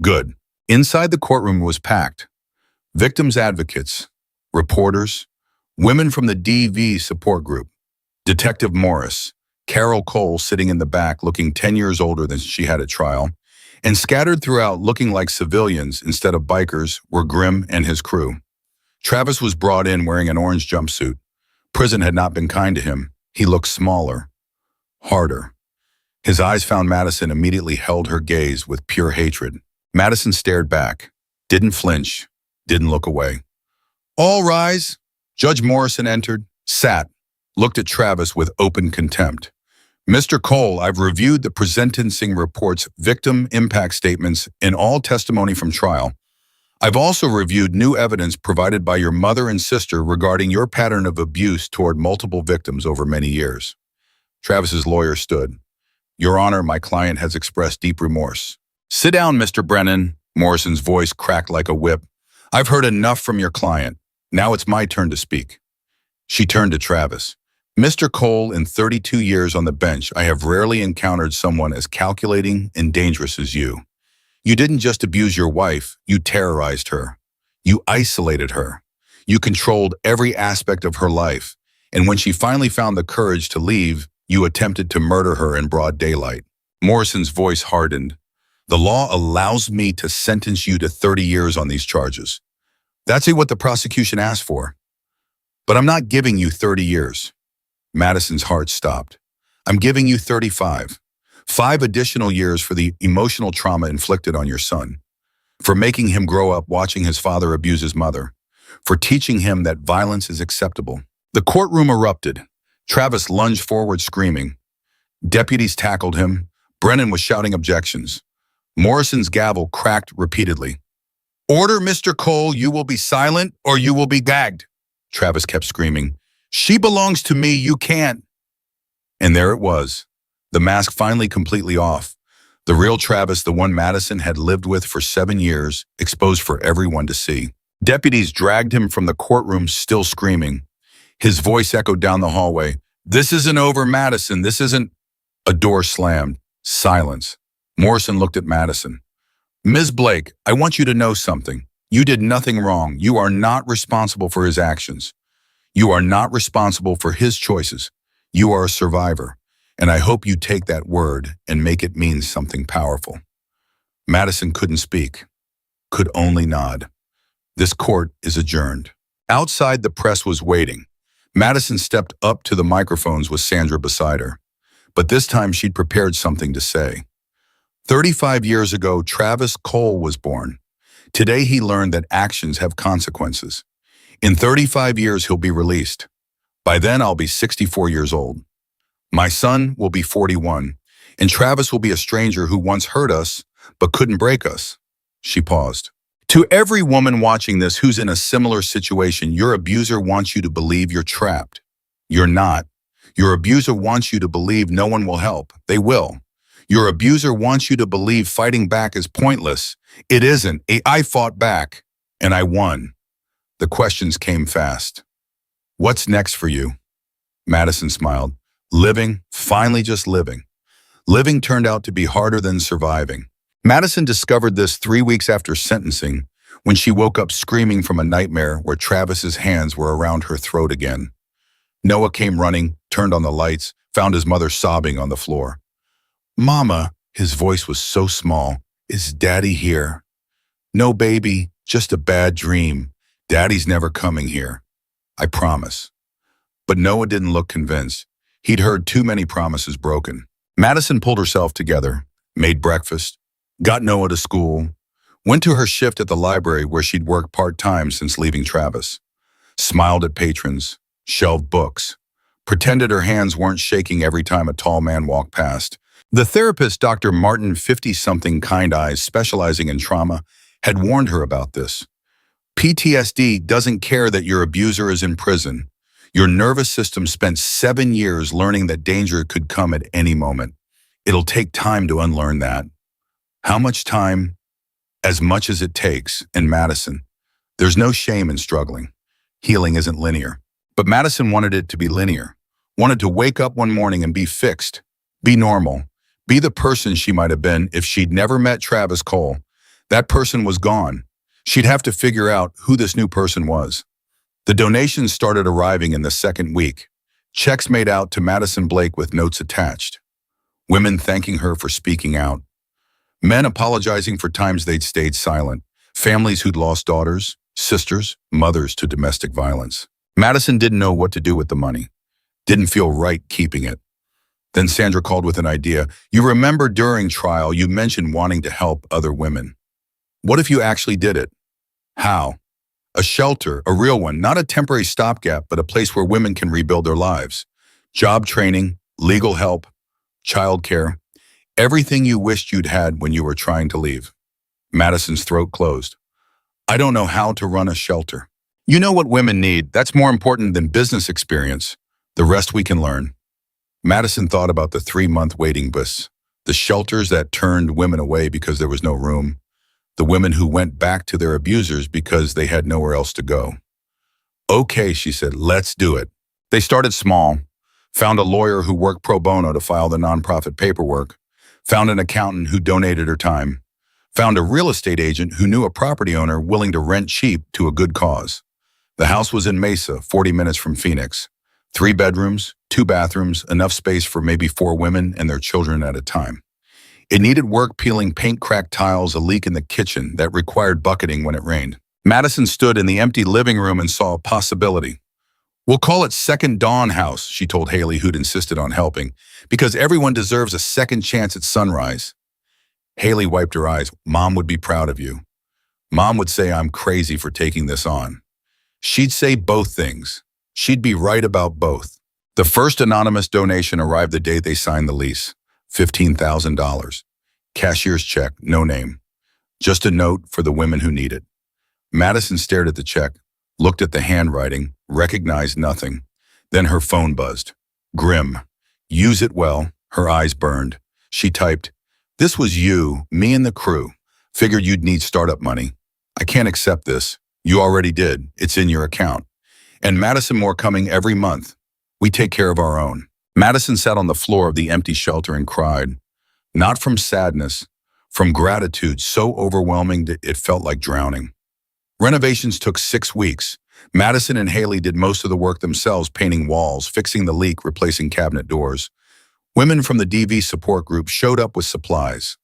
Good. Inside the courtroom was packed. Victims' advocates, reporters, women from the DV support group, Detective Morris, Carol Cole sitting in the back looking 10 years older than she had at trial, and scattered throughout looking like civilians instead of bikers were Grim and his crew. Travis was brought in wearing an orange jumpsuit. Prison had not been kind to him. He looked smaller, harder. His eyes found Madison, immediately held her gaze with pure hatred. Madison stared back, didn't flinch, didn't look away. All rise. Judge Morrison entered, sat, looked at Travis with open contempt. Mr. Cole, I've reviewed the presentencing report's victim impact statements in all testimony from trial. I've also reviewed new evidence provided by your mother and sister regarding your pattern of abuse toward multiple victims over many years. Travis's lawyer stood. Your Honor, my client has expressed deep remorse. Sit down, Mr. Brennan. Morrison's voice cracked like a whip. I've heard enough from your client. Now it's my turn to speak. She turned to Travis. Mr. Cole, in 32 years on the bench, I have rarely encountered someone as calculating and dangerous as you. You didn't just abuse your wife, you terrorized her. You isolated her. You controlled every aspect of her life. And when she finally found the courage to leave, you attempted to murder her in broad daylight. Morrison's voice hardened. The law allows me to sentence you to 30 years on these charges. That's what the prosecution asked for. But I'm not giving you 30 years. Madison's heart stopped. I'm giving you 35. 5 additional years for the emotional trauma inflicted on your son. For making him grow up watching his father abuse his mother. For teaching him that violence is acceptable. The courtroom erupted. Travis lunged forward screaming. Deputies tackled him. Brennan was shouting objections. Morrison's gavel cracked repeatedly. Order, Mr. Cole, you will be silent or you will be gagged. Travis kept screaming. She belongs to me, you can't. And there it was. The mask finally completely off. The real Travis, the one Madison had lived with for 7 years, exposed for everyone to see. Deputies dragged him from the courtroom, still screaming. His voice echoed down the hallway. This isn't over, Madison. This isn't. A door slammed. Silence. Morrison looked at Madison. Ms. Blake, I want you to know something. You did nothing wrong. You are not responsible for his actions. You are not responsible for his choices. You are a survivor, and I hope you take that word and make it mean something powerful. Madison couldn't speak, could only nod. This court is adjourned. Outside, the press was waiting. Madison stepped up to the microphones with Sandra beside her, but this time she'd prepared something to say. 35 years ago, Travis Cole was born. Today, he learned that actions have consequences. In 35 years, he'll be released. By then, I'll be 64 years old. My son will be 41, and Travis will be a stranger who once hurt us, but couldn't break us. She paused. To every woman watching this who's in a similar situation, your abuser wants you to believe you're trapped. You're not. Your abuser wants you to believe no one will help. They will. Your abuser wants you to believe fighting back is pointless. It isn't. I fought back, and I won. The questions came fast. What's next for you? Madison smiled. Living, finally just living. Living turned out to be harder than surviving. Madison discovered this 3 weeks after sentencing, when she woke up screaming from a nightmare where Travis's hands were around her throat again. Noah came running, turned on the lights, found his mother sobbing on the floor. Mama, his voice was so small, is Daddy here? No, baby, just a bad dream. Daddy's never coming here. I promise. But Noah didn't look convinced. He'd heard too many promises broken. Madison pulled herself together, made breakfast, got Noah to school, went to her shift at the library where she'd worked part-time since leaving Travis, smiled at patrons, shelved books, pretended her hands weren't shaking every time a tall man walked past. The therapist, Dr. Martin, 50-something, kind eyes, specializing in trauma, had warned her about this. PTSD doesn't care that your abuser is in prison. Your nervous system spent 7 years learning that danger could come at any moment. It'll take time to unlearn that. How much time? As much as it takes. In Madison, there's no shame in struggling. Healing isn't linear. But Madison wanted it to be linear. Wanted to wake up one morning and be fixed. Be normal. Be the person she might have been if she'd never met Travis Cole. That person was gone. She'd have to figure out who this new person was. The donations started arriving in the second week. Checks made out to Madison Blake with notes attached. Women thanking her for speaking out. Men apologizing for times they'd stayed silent. Families who'd lost daughters, sisters, mothers to domestic violence. Madison didn't know what to do with the money. Didn't feel right keeping it. Then Sandra called with an idea. You remember during trial you mentioned wanting to help other women. What if you actually did it? How? A shelter, a real one, not a temporary stopgap, but a place where women can rebuild their lives. Job training, legal help, childcare, everything you wished you'd had when you were trying to leave. Madison's throat closed. I don't know how to run a shelter. You know what women need. That's more important than business experience. The rest we can learn. Madison thought about the 3-month waiting lists, the shelters that turned women away because there was no room, the women who went back to their abusers because they had nowhere else to go. Okay, she said, let's do it. They started small, found a lawyer who worked pro bono to file the nonprofit paperwork, found an accountant who donated her time, found a real estate agent who knew a property owner willing to rent cheap to a good cause. The house was in Mesa, 40 minutes from Phoenix. 3 bedrooms, 2 bathrooms, enough space for maybe 4 women and their children at a time. It needed work peeling paint-cracked tiles, a leak in the kitchen that required bucketing when it rained. Madison stood in the empty living room and saw a possibility. We'll call it Second Dawn House, she told Haley, who'd insisted on helping, because everyone deserves a second chance at sunrise. Haley wiped her eyes. Mom would be proud of you. Mom would say I'm crazy for taking this on. She'd say both things. She'd be right about both. The first anonymous donation arrived the day they signed the lease. $15,000. Cashier's check, no name. Just a note for the women who need it. Madison stared at the check, looked at the handwriting, recognized nothing. Then her phone buzzed. Grim. Use it well. Her eyes burned. She typed, this was you, me and the crew. Figured you'd need startup money. I can't accept this. You already did. It's in your account. And Madison more coming every month. We take care of our own. Madison sat on the floor of the empty shelter and cried. Not from sadness, from gratitude so overwhelming that it felt like drowning. Renovations took 6 weeks. Madison and Haley did most of the work themselves, painting walls, fixing the leak, replacing cabinet doors. Women from the DV support group showed up with supplies.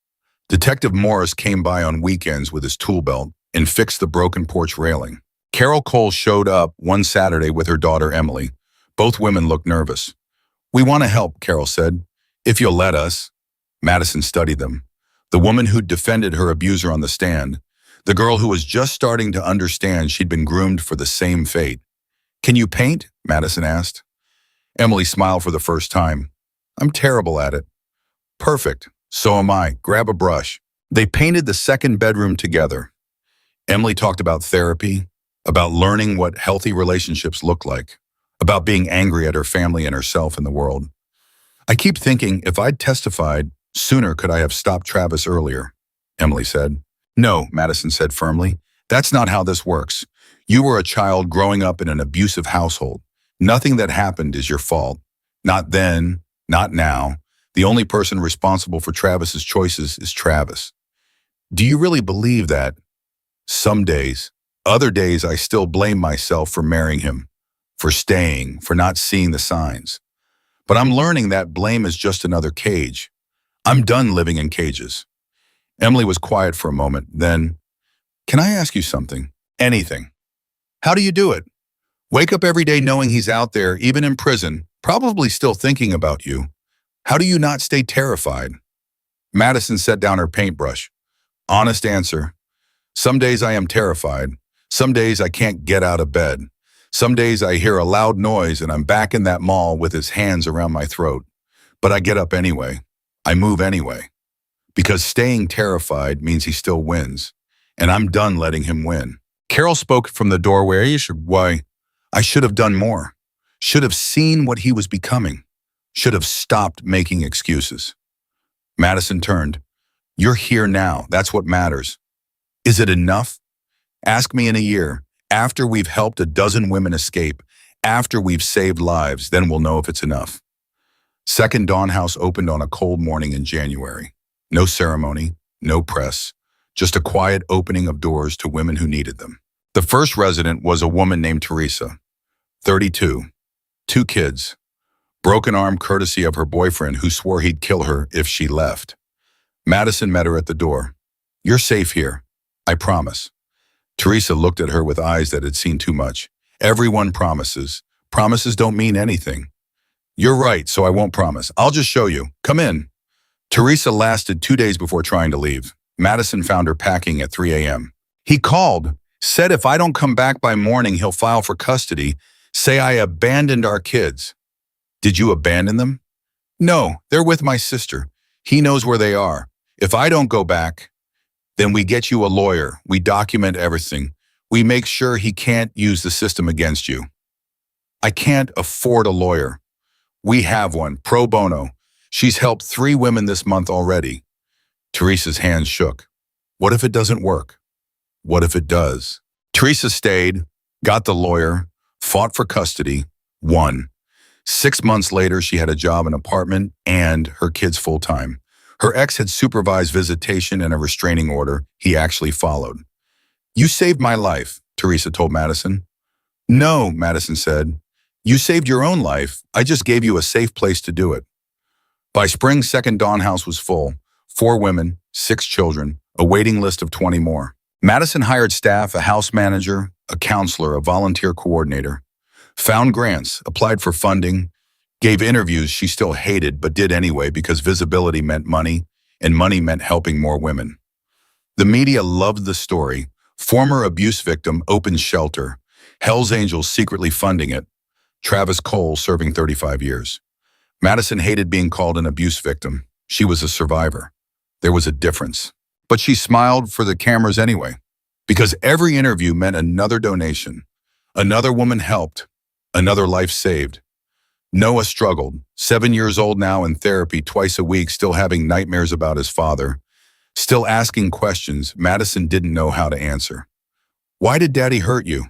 Detective Morris came by on weekends with his tool belt and fixed the broken porch railing. Carol Cole showed up one Saturday with her daughter Emily. Both women looked nervous. "We want to help," Carol said. "If you'll let us." Madison studied them. The woman who'd defended her abuser on the stand. The girl who was just starting to understand she'd been groomed for the same fate. "Can you paint?" Madison asked. Emily smiled for the first time. "I'm terrible at it." "Perfect. So am I. Grab a brush." They painted the second bedroom together. Emily talked about therapy, about learning what healthy relationships look like, about being angry at her family and herself and the world. "I keep thinking if I'd testified sooner, could I have stopped Travis earlier?" Emily said. "No," Madison said firmly. "That's not how this works. You were a child growing up in an abusive household. Nothing that happened is your fault. Not then, not now. The only person responsible for Travis's choices is Travis." "Do you really believe that?" "Some days. Other days I still blame myself for marrying him, for staying, for not seeing the signs. But I'm learning that blame is just another cage. I'm done living in cages." Emily was quiet for a moment, then, "Can I ask you something?" "Anything." "How do you do it? Wake up every day knowing he's out there, even in prison, probably still thinking about you. How do you not stay terrified?" Madison set down her paintbrush. "Honest answer. Some days I am terrified. Some days I can't get out of bed. Some days I hear a loud noise and I'm back in that mall with his hands around my throat. But I get up anyway. I move anyway. Because staying terrified means he still wins. And I'm done letting him win." Carol spoke from the doorway. "Why, I should have done more. Should have seen what he was becoming. Should have stopped making excuses." Madison turned. "You're here now. That's what matters. Is it enough? Ask me in a year, after we've helped a dozen women escape, after we've saved lives, then we'll know if it's enough." Second Dawn House opened on a cold morning in January. No ceremony, no press, just a quiet opening of doors to women who needed them. The first resident was a woman named Teresa, 32, 2 kids, broken arm courtesy of her boyfriend who swore he'd kill her if she left. Madison met her at the door. "You're safe here. I promise." Teresa looked at her with eyes that had seen too much. "Everyone promises. Promises don't mean anything." "You're right, so I won't promise. I'll just show you. Come in." Teresa lasted 2 days before trying to leave. Madison found her packing at 3 a.m. "He called, said if I don't come back by morning, he'll file for custody, say I abandoned our kids." "Did you abandon them?" "No, they're with my sister. He knows where they are. If I don't go back, then we get you a lawyer. We document everything. We make sure he can't use the system against you." "I can't afford a lawyer." "We have one, pro bono. She's helped 3 women this month already." Teresa's hands shook. "What if it doesn't work? What if it does?" Teresa stayed, got the lawyer, fought for custody, won. 6 months later, she had a job, an apartment, and her kids full-time. Her ex had supervised visitation and a restraining order he actually followed. "You saved my life," Teresa told Madison. "No," Madison said. "You saved your own life. I just gave you a safe place to do it." By spring, Second Dawn House was full. 4 women, 6 children, a waiting list of 20 more. Madison hired staff, a house manager, a counselor, a volunteer coordinator. Found grants, applied for funding, gave interviews she still hated but did anyway because visibility meant money, and money meant helping more women. The media loved the story. Former abuse victim opens shelter. Hell's Angels secretly funding it. Travis Cole serving 35 years. Madison hated being called an abuse victim. She was a survivor. There was a difference. But she smiled for the cameras anyway, because every interview meant another donation. Another woman helped. Another life saved. Noah struggled, 7 years old now in therapy twice a week, still having nightmares about his father. Still asking questions Madison didn't know how to answer. "Why did Daddy hurt you?"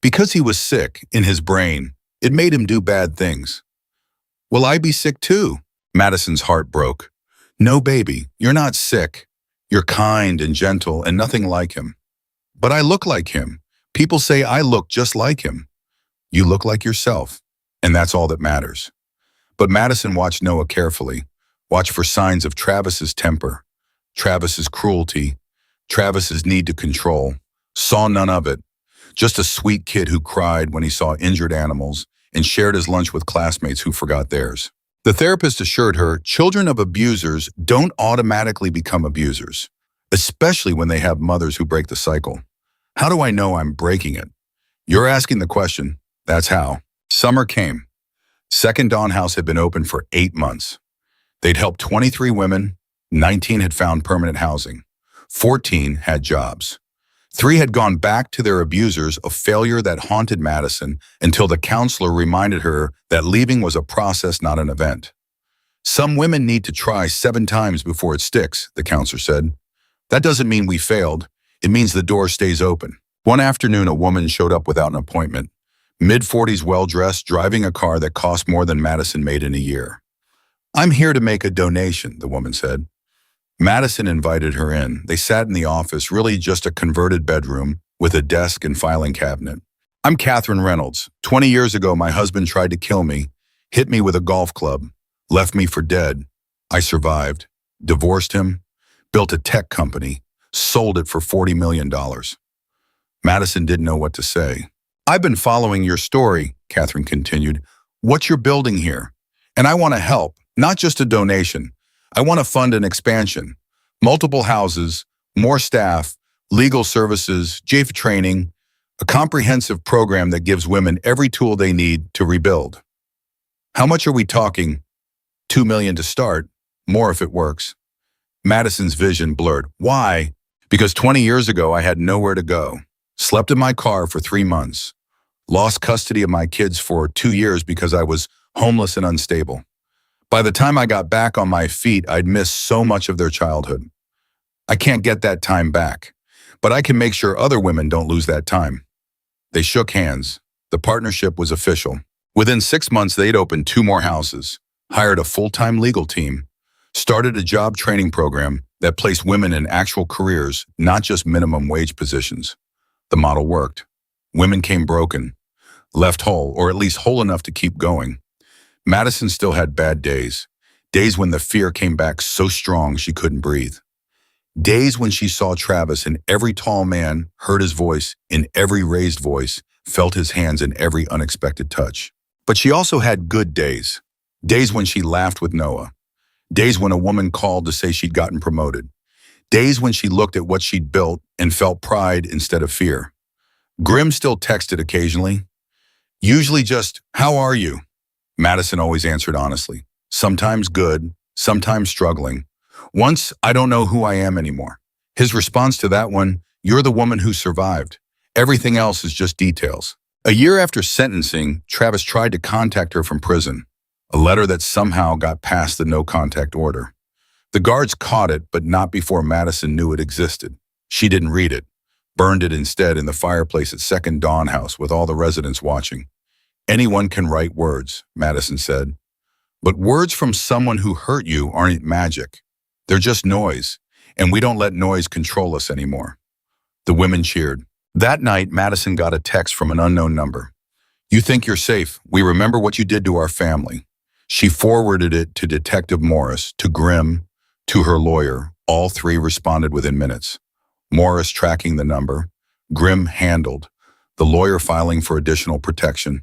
"Because he was sick in his brain. It made him do bad things." "Will I be sick too?" Madison's heart broke. No, baby, you're not sick. You're kind and gentle and nothing like him. But I look like him. People say I look just like him. You look like yourself, and that's all that matters. But Madison watched Noah carefully, watched for signs of Travis's temper, Travis's cruelty, Travis's need to control, saw none of it. Just a sweet kid who cried when he saw injured animals and shared his lunch with classmates who forgot theirs. The therapist assured her children of abusers don't automatically become abusers, especially when they have mothers who break the cycle. How do I know I'm breaking it? You're asking the question. That's how. Summer came. Second Dawn House had been open for 8 months. They'd helped 23 women, 19 had found permanent housing, 14 had jobs. 3 had gone back to their abusers, a failure that haunted Madison until the counselor reminded her that leaving was a process, not an event. Some women need to try 7 times before it sticks, the counselor said. That doesn't mean we failed. It means the door stays open. One afternoon, a woman showed up without an appointment. Mid-40s, well-dressed, driving a car that cost more than Madison made in a year. I'm here to make a donation, the woman said. Madison invited her in. They sat in the office, really just a converted bedroom with a desk and filing cabinet. I'm Catherine Reynolds. 20 years ago, my husband tried to kill me, hit me with a golf club, left me for dead. I survived, divorced him, built a tech company, sold it for $40 million. Madison didn't know what to say. I've been following your story, Catherine continued. What you're building here. And I want to help, not just a donation. I want to fund an expansion. Multiple houses, more staff, legal services, JAFE training, a comprehensive program that gives women every tool they need to rebuild. How much are we talking? $2 million to start, more if it works. Madison's vision blurred. Why? Because 20 years ago, I had nowhere to go. Slept in my car for 3 months. Lost custody of my kids for 2 years because I was homeless and unstable. By the time I got back on my feet, I'd missed so much of their childhood. I can't get that time back, but I can make sure other women don't lose that time. They shook hands. The partnership was official. Within 6 months, they'd opened 2 more houses, hired a full-time legal team, started a job training program that placed women in actual careers, not just minimum wage positions. The model worked. Women came broken, left whole, or at least whole enough to keep going. Madison still had bad days. Days when the fear came back so strong she couldn't breathe. Days when she saw Travis in every tall man, heard his voice in every raised voice, felt his hands in every unexpected touch. But she also had good days. Days when she laughed with Noah. Days when a woman called to say she'd gotten promoted. Days when she looked at what she'd built and felt pride instead of fear. Grim still texted occasionally. Usually just, "How are you?" Madison always answered honestly. Sometimes good, sometimes struggling. Once, "I don't know who I am anymore." His response to that one, "You're the woman who survived. Everything else is just details." A year after sentencing, Travis tried to contact her from prison. A letter that somehow got past the no-contact order. The guards caught it, but not before Madison knew it existed. She didn't read it, burned it instead in the fireplace at Second Dawn House with all the residents watching. "Anyone can write words," Madison said. "But words from someone who hurt you aren't magic. They're just noise, and we don't let noise control us anymore." The women cheered. That night, Madison got a text from an unknown number. "You think you're safe. We remember what you did to our family." She forwarded it to Detective Morris, to Grimm, to her lawyer. All 3 responded within minutes. Morris tracking the number, Grimm handled, the lawyer filing for additional protection.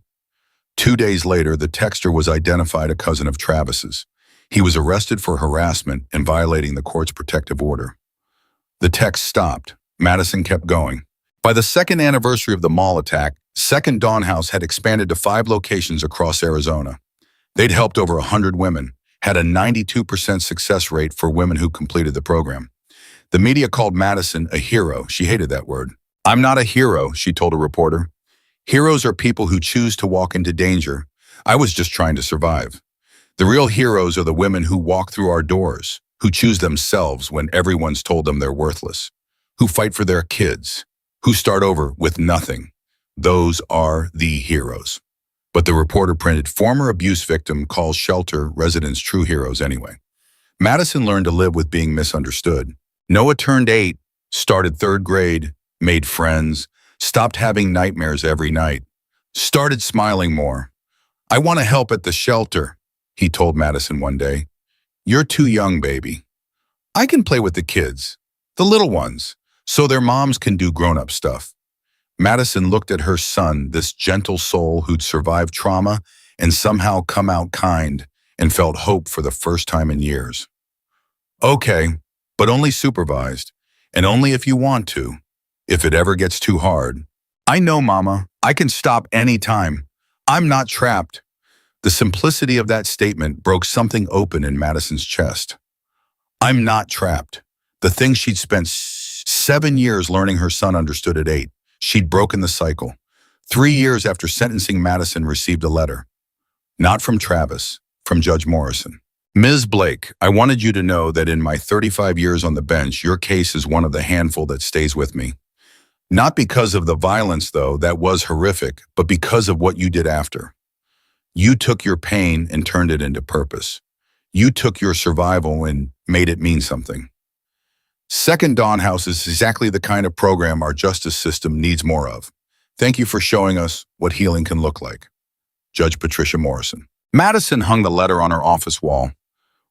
2 days later, the texter was identified a cousin of Travis's. He was arrested for harassment and violating the court's protective order. The text stopped. Madison kept going. By the 2nd anniversary of the mall attack, Second Dawn House had expanded to 5 locations across Arizona. They'd helped over 100 women, had a 92% success rate for women who completed the program. The media called Madison a hero. She hated that word. "I'm not a hero," she told a reporter. "Heroes are people who choose to walk into danger. I was just trying to survive. The real heroes are the women who walk through our doors, who choose themselves when everyone's told them they're worthless, who fight for their kids, who start over with nothing. Those are the heroes." But the reporter printed, "Former abuse victim calls shelter residents true heroes anyway." Madison learned to live with being misunderstood. Noah turned 8, started 3rd grade, made friends, stopped having nightmares every night, started smiling more. "I want to help at the shelter," he told Madison one day. "You're too young, baby. I can play with the kids, the little ones, so their moms can do grown-up stuff." Madison looked at her son, this gentle soul who'd survived trauma and somehow come out kind, and felt hope for the first time in years. "Okay, but only supervised, and only if you want to, if it ever gets too hard." "I know, Mama. I can stop any time. I'm not trapped." The simplicity of that statement broke something open in Madison's chest. "I'm not trapped." The thing she'd spent 7 years learning her son understood at 8. She'd broken the cycle. 3 years after sentencing, Madison received a letter. Not from Travis, from Judge Morrison. "Ms. Blake, I wanted you to know that in my 35 years on the bench, your case is one of the handful that stays with me. Not because of the violence, though, that was horrific, but because of what you did after. You took your pain and turned it into purpose. You took your survival and made it mean something. Second Dawn House is exactly the kind of program our justice system needs more of. Thank you for showing us what healing can look like." Judge Patricia Morrison. Madison hung the letter on her office wall.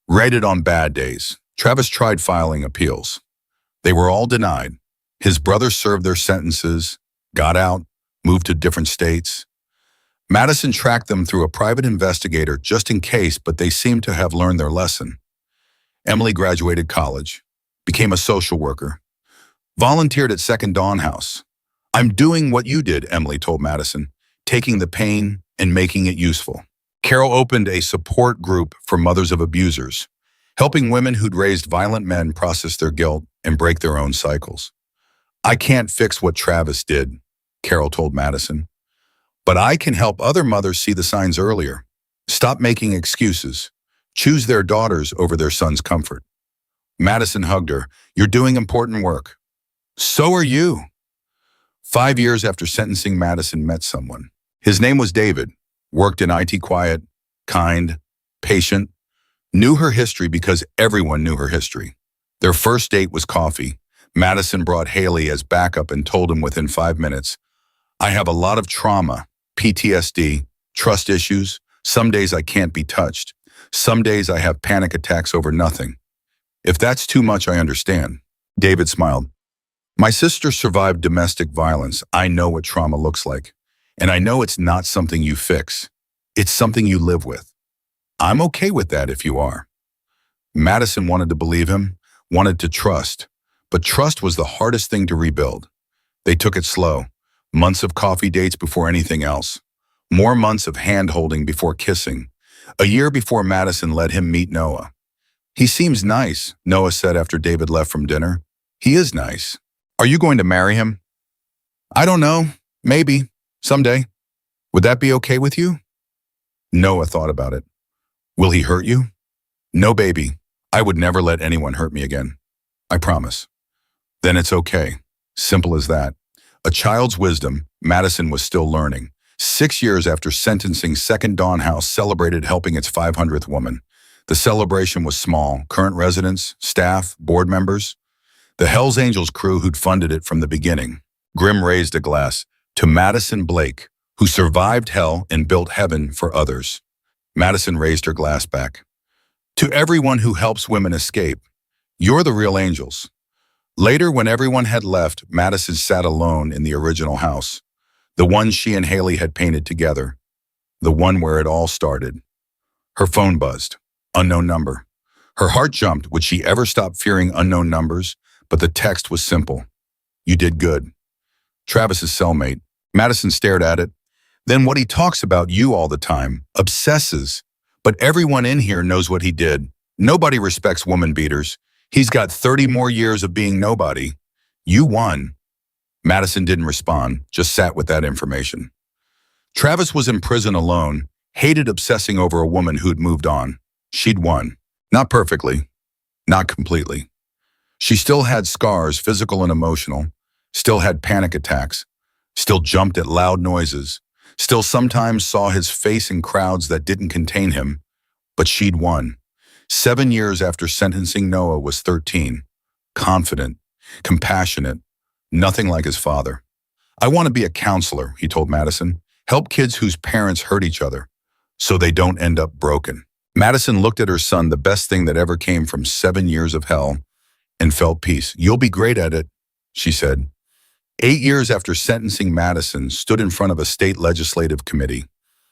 Rated on bad days. Travis tried filing appeals. They were all denied. His brothers served their sentences, got out, moved to different states. Madison tracked them through a private investigator just in case, but they seemed to have learned their lesson. Emily graduated college, became a social worker, volunteered at Second Dawn House. "I'm doing what you did," Emily told Madison, "taking the pain and making it useful." Carol opened a support group for mothers of abusers, helping women who'd raised violent men process their guilt and break their own cycles. "I can't fix what Travis did," Carol told Madison, "but I can help other mothers see the signs earlier. Stop making excuses. Choose their daughters over their son's comfort." Madison hugged her. "You're doing important work." "So are you." 5 years after sentencing, Madison met someone. His name was David, worked in IT, quiet, kind, patient, knew her history because everyone knew her history. Their first date was coffee. Madison brought Haley as backup and told him within 5 minutes, "I have a lot of trauma, PTSD, trust issues. Some days I can't be touched. Some days I have panic attacks over nothing. If that's too much, I understand." David smiled. "My sister survived domestic violence. I know what trauma looks like. And I know it's not something you fix. It's something you live with. I'm okay with that if you are." Madison wanted to believe him, wanted to trust. But trust was the hardest thing to rebuild. They took it slow. Months of coffee dates before anything else. More months of hand-holding before kissing. A year before Madison let him meet Noah. "He seems nice," Noah said after David left from dinner. "He is nice. Are you going to marry him?" "I don't know. Maybe. Someday. Would that be okay with you?" Noah thought about it. "Will he hurt you?" "No, baby. I would never let anyone hurt me again. I promise." "Then it's okay. Simple as that." A child's wisdom, Madison was still learning. 6 years after sentencing, Second Dawn House celebrated helping its 500th woman. The celebration was small. Current residents, staff, board members. The Hells Angels crew who'd funded it from the beginning. Grimm raised a glass to Madison Blake, who survived hell and built heaven for others. Madison raised her glass back. "To everyone who helps women escape, you're the real angels." Later, when everyone had left, Madison sat alone in the original house, the one she and Haley had painted together, the one where it all started. Her phone buzzed. Unknown number. Her heart jumped. Would she ever stop fearing unknown numbers? But the text was simple. "You did good. Travis's cellmate." Madison stared at it. "Then what he talks about you all the time, obsesses. But everyone in here knows what he did. Nobody respects woman beaters. He's got 30 more years of being nobody. You won." Madison didn't respond, just sat with that information. Travis was in prison alone, hated obsessing over a woman who'd moved on. She'd won. Not perfectly. Not completely. She still had scars, physical and emotional. Still had panic attacks. Still jumped at loud noises. Still sometimes saw his face in crowds that didn't contain him. But she'd won. 7 years after sentencing, Noah was 13, confident, compassionate, nothing like his father. I want to be a counselor, he told Madison. Help kids whose parents hurt each other so they don't end up broken. Madison looked at her son, the best thing that ever came from 7 years of hell, and felt peace. You'll be great at it, she said. 8 years after sentencing, Madison stood in front of a state legislative committee.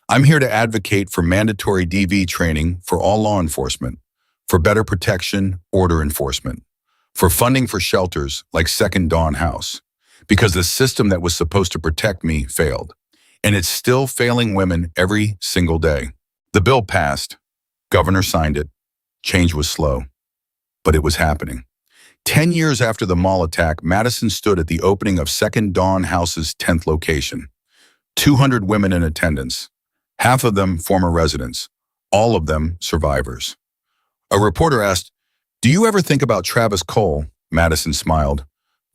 I'm here to advocate for mandatory DV training for all law enforcement, for better protection, order enforcement, for funding for shelters like Second Dawn House, because the system that was supposed to protect me failed, and it's still failing women every single day. The bill passed. Governor signed it. Change was slow, but it was happening. 10 years after the mall attack, Madison stood at the opening of Second Dawn House's 10th location. 200 women in attendance, half of them former residents, all of them survivors. A reporter asked, "Do you ever think about Travis Cole?" Madison smiled.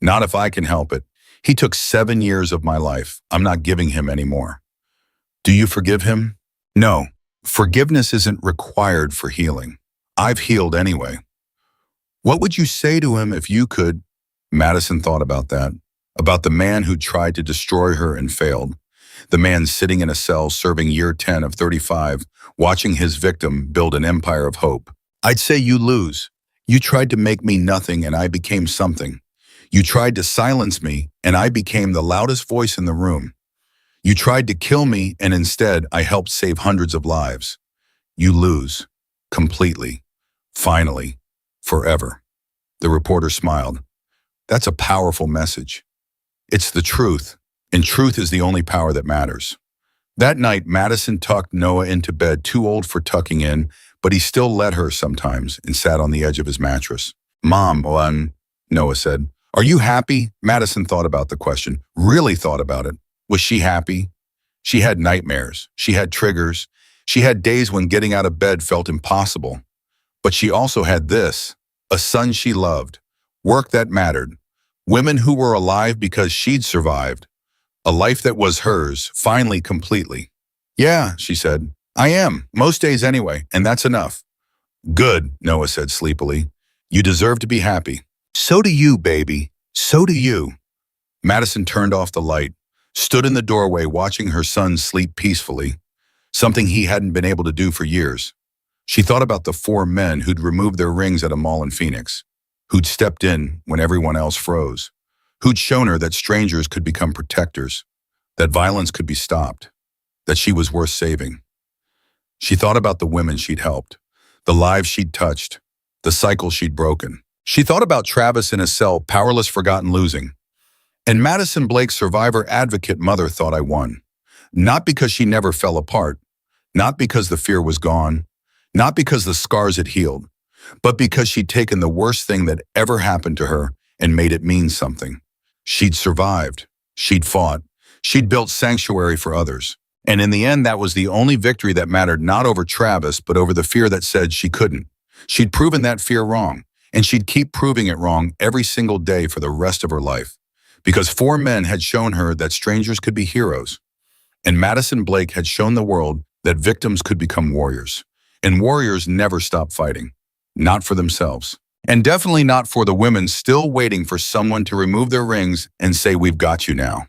"Not if I can help it. He took 7 years of my life. I'm not giving him any more." "Do you forgive him?" "No. Forgiveness isn't required for healing. I've healed anyway." "What would you say to him if you could?" Madison thought about that, about the man who tried to destroy her and failed, the man sitting in a cell serving year 10 of 35, watching his victim build an empire of hope. "I'd say you lose. You tried to make me nothing and I became something. You tried to silence me and I became the loudest voice in the room. You tried to kill me and instead I helped save hundreds of lives. You lose. Completely. Finally. Forever." The reporter smiled. "That's a powerful message. It's the truth, and truth is the only power that matters." That night, Madison tucked Noah into bed, too old for tucking in, but he still let her sometimes and sat on the edge of his mattress. "Mom," Noah said. "Are you happy?" Madison thought about the question, really thought about it. Was she happy? She had nightmares. She had triggers. She had days when getting out of bed felt impossible. But she also had this, a son she loved, work that mattered, women who were alive because she'd survived, a life that was hers, finally, completely. "Yeah," she said, "I am, most days anyway, and that's enough." "Good," Noah said sleepily. "You deserve to be happy." "So do you, baby. So do you." Madison turned off the light, stood in the doorway watching her son sleep peacefully, something he hadn't been able to do for years. She thought about the 4 men who'd removed their rings at a mall in Phoenix, who'd stepped in when everyone else froze, who'd shown her that strangers could become protectors, that violence could be stopped, that she was worth saving. She thought about the women she'd helped, the lives she'd touched, the cycle she'd broken. She thought about Travis in a cell, powerless, forgotten, losing. And Madison Blake's survivor advocate mother thought, I won. Not because she never fell apart, not because the fear was gone, not because the scars had healed, but because she'd taken the worst thing that ever happened to her and made it mean something. She'd survived. She'd fought. She'd built sanctuary for others. And in the end, that was the only victory that mattered, not over Travis, but over the fear that said she couldn't. She'd proven that fear wrong, and she'd keep proving it wrong every single day for the rest of her life. Because 4 men had shown her that strangers could be heroes. And Madison Blake had shown the world that victims could become warriors. And warriors never stop fighting. Not for themselves. And definitely not for the women still waiting for someone to remove their rings and say, "We've got you now."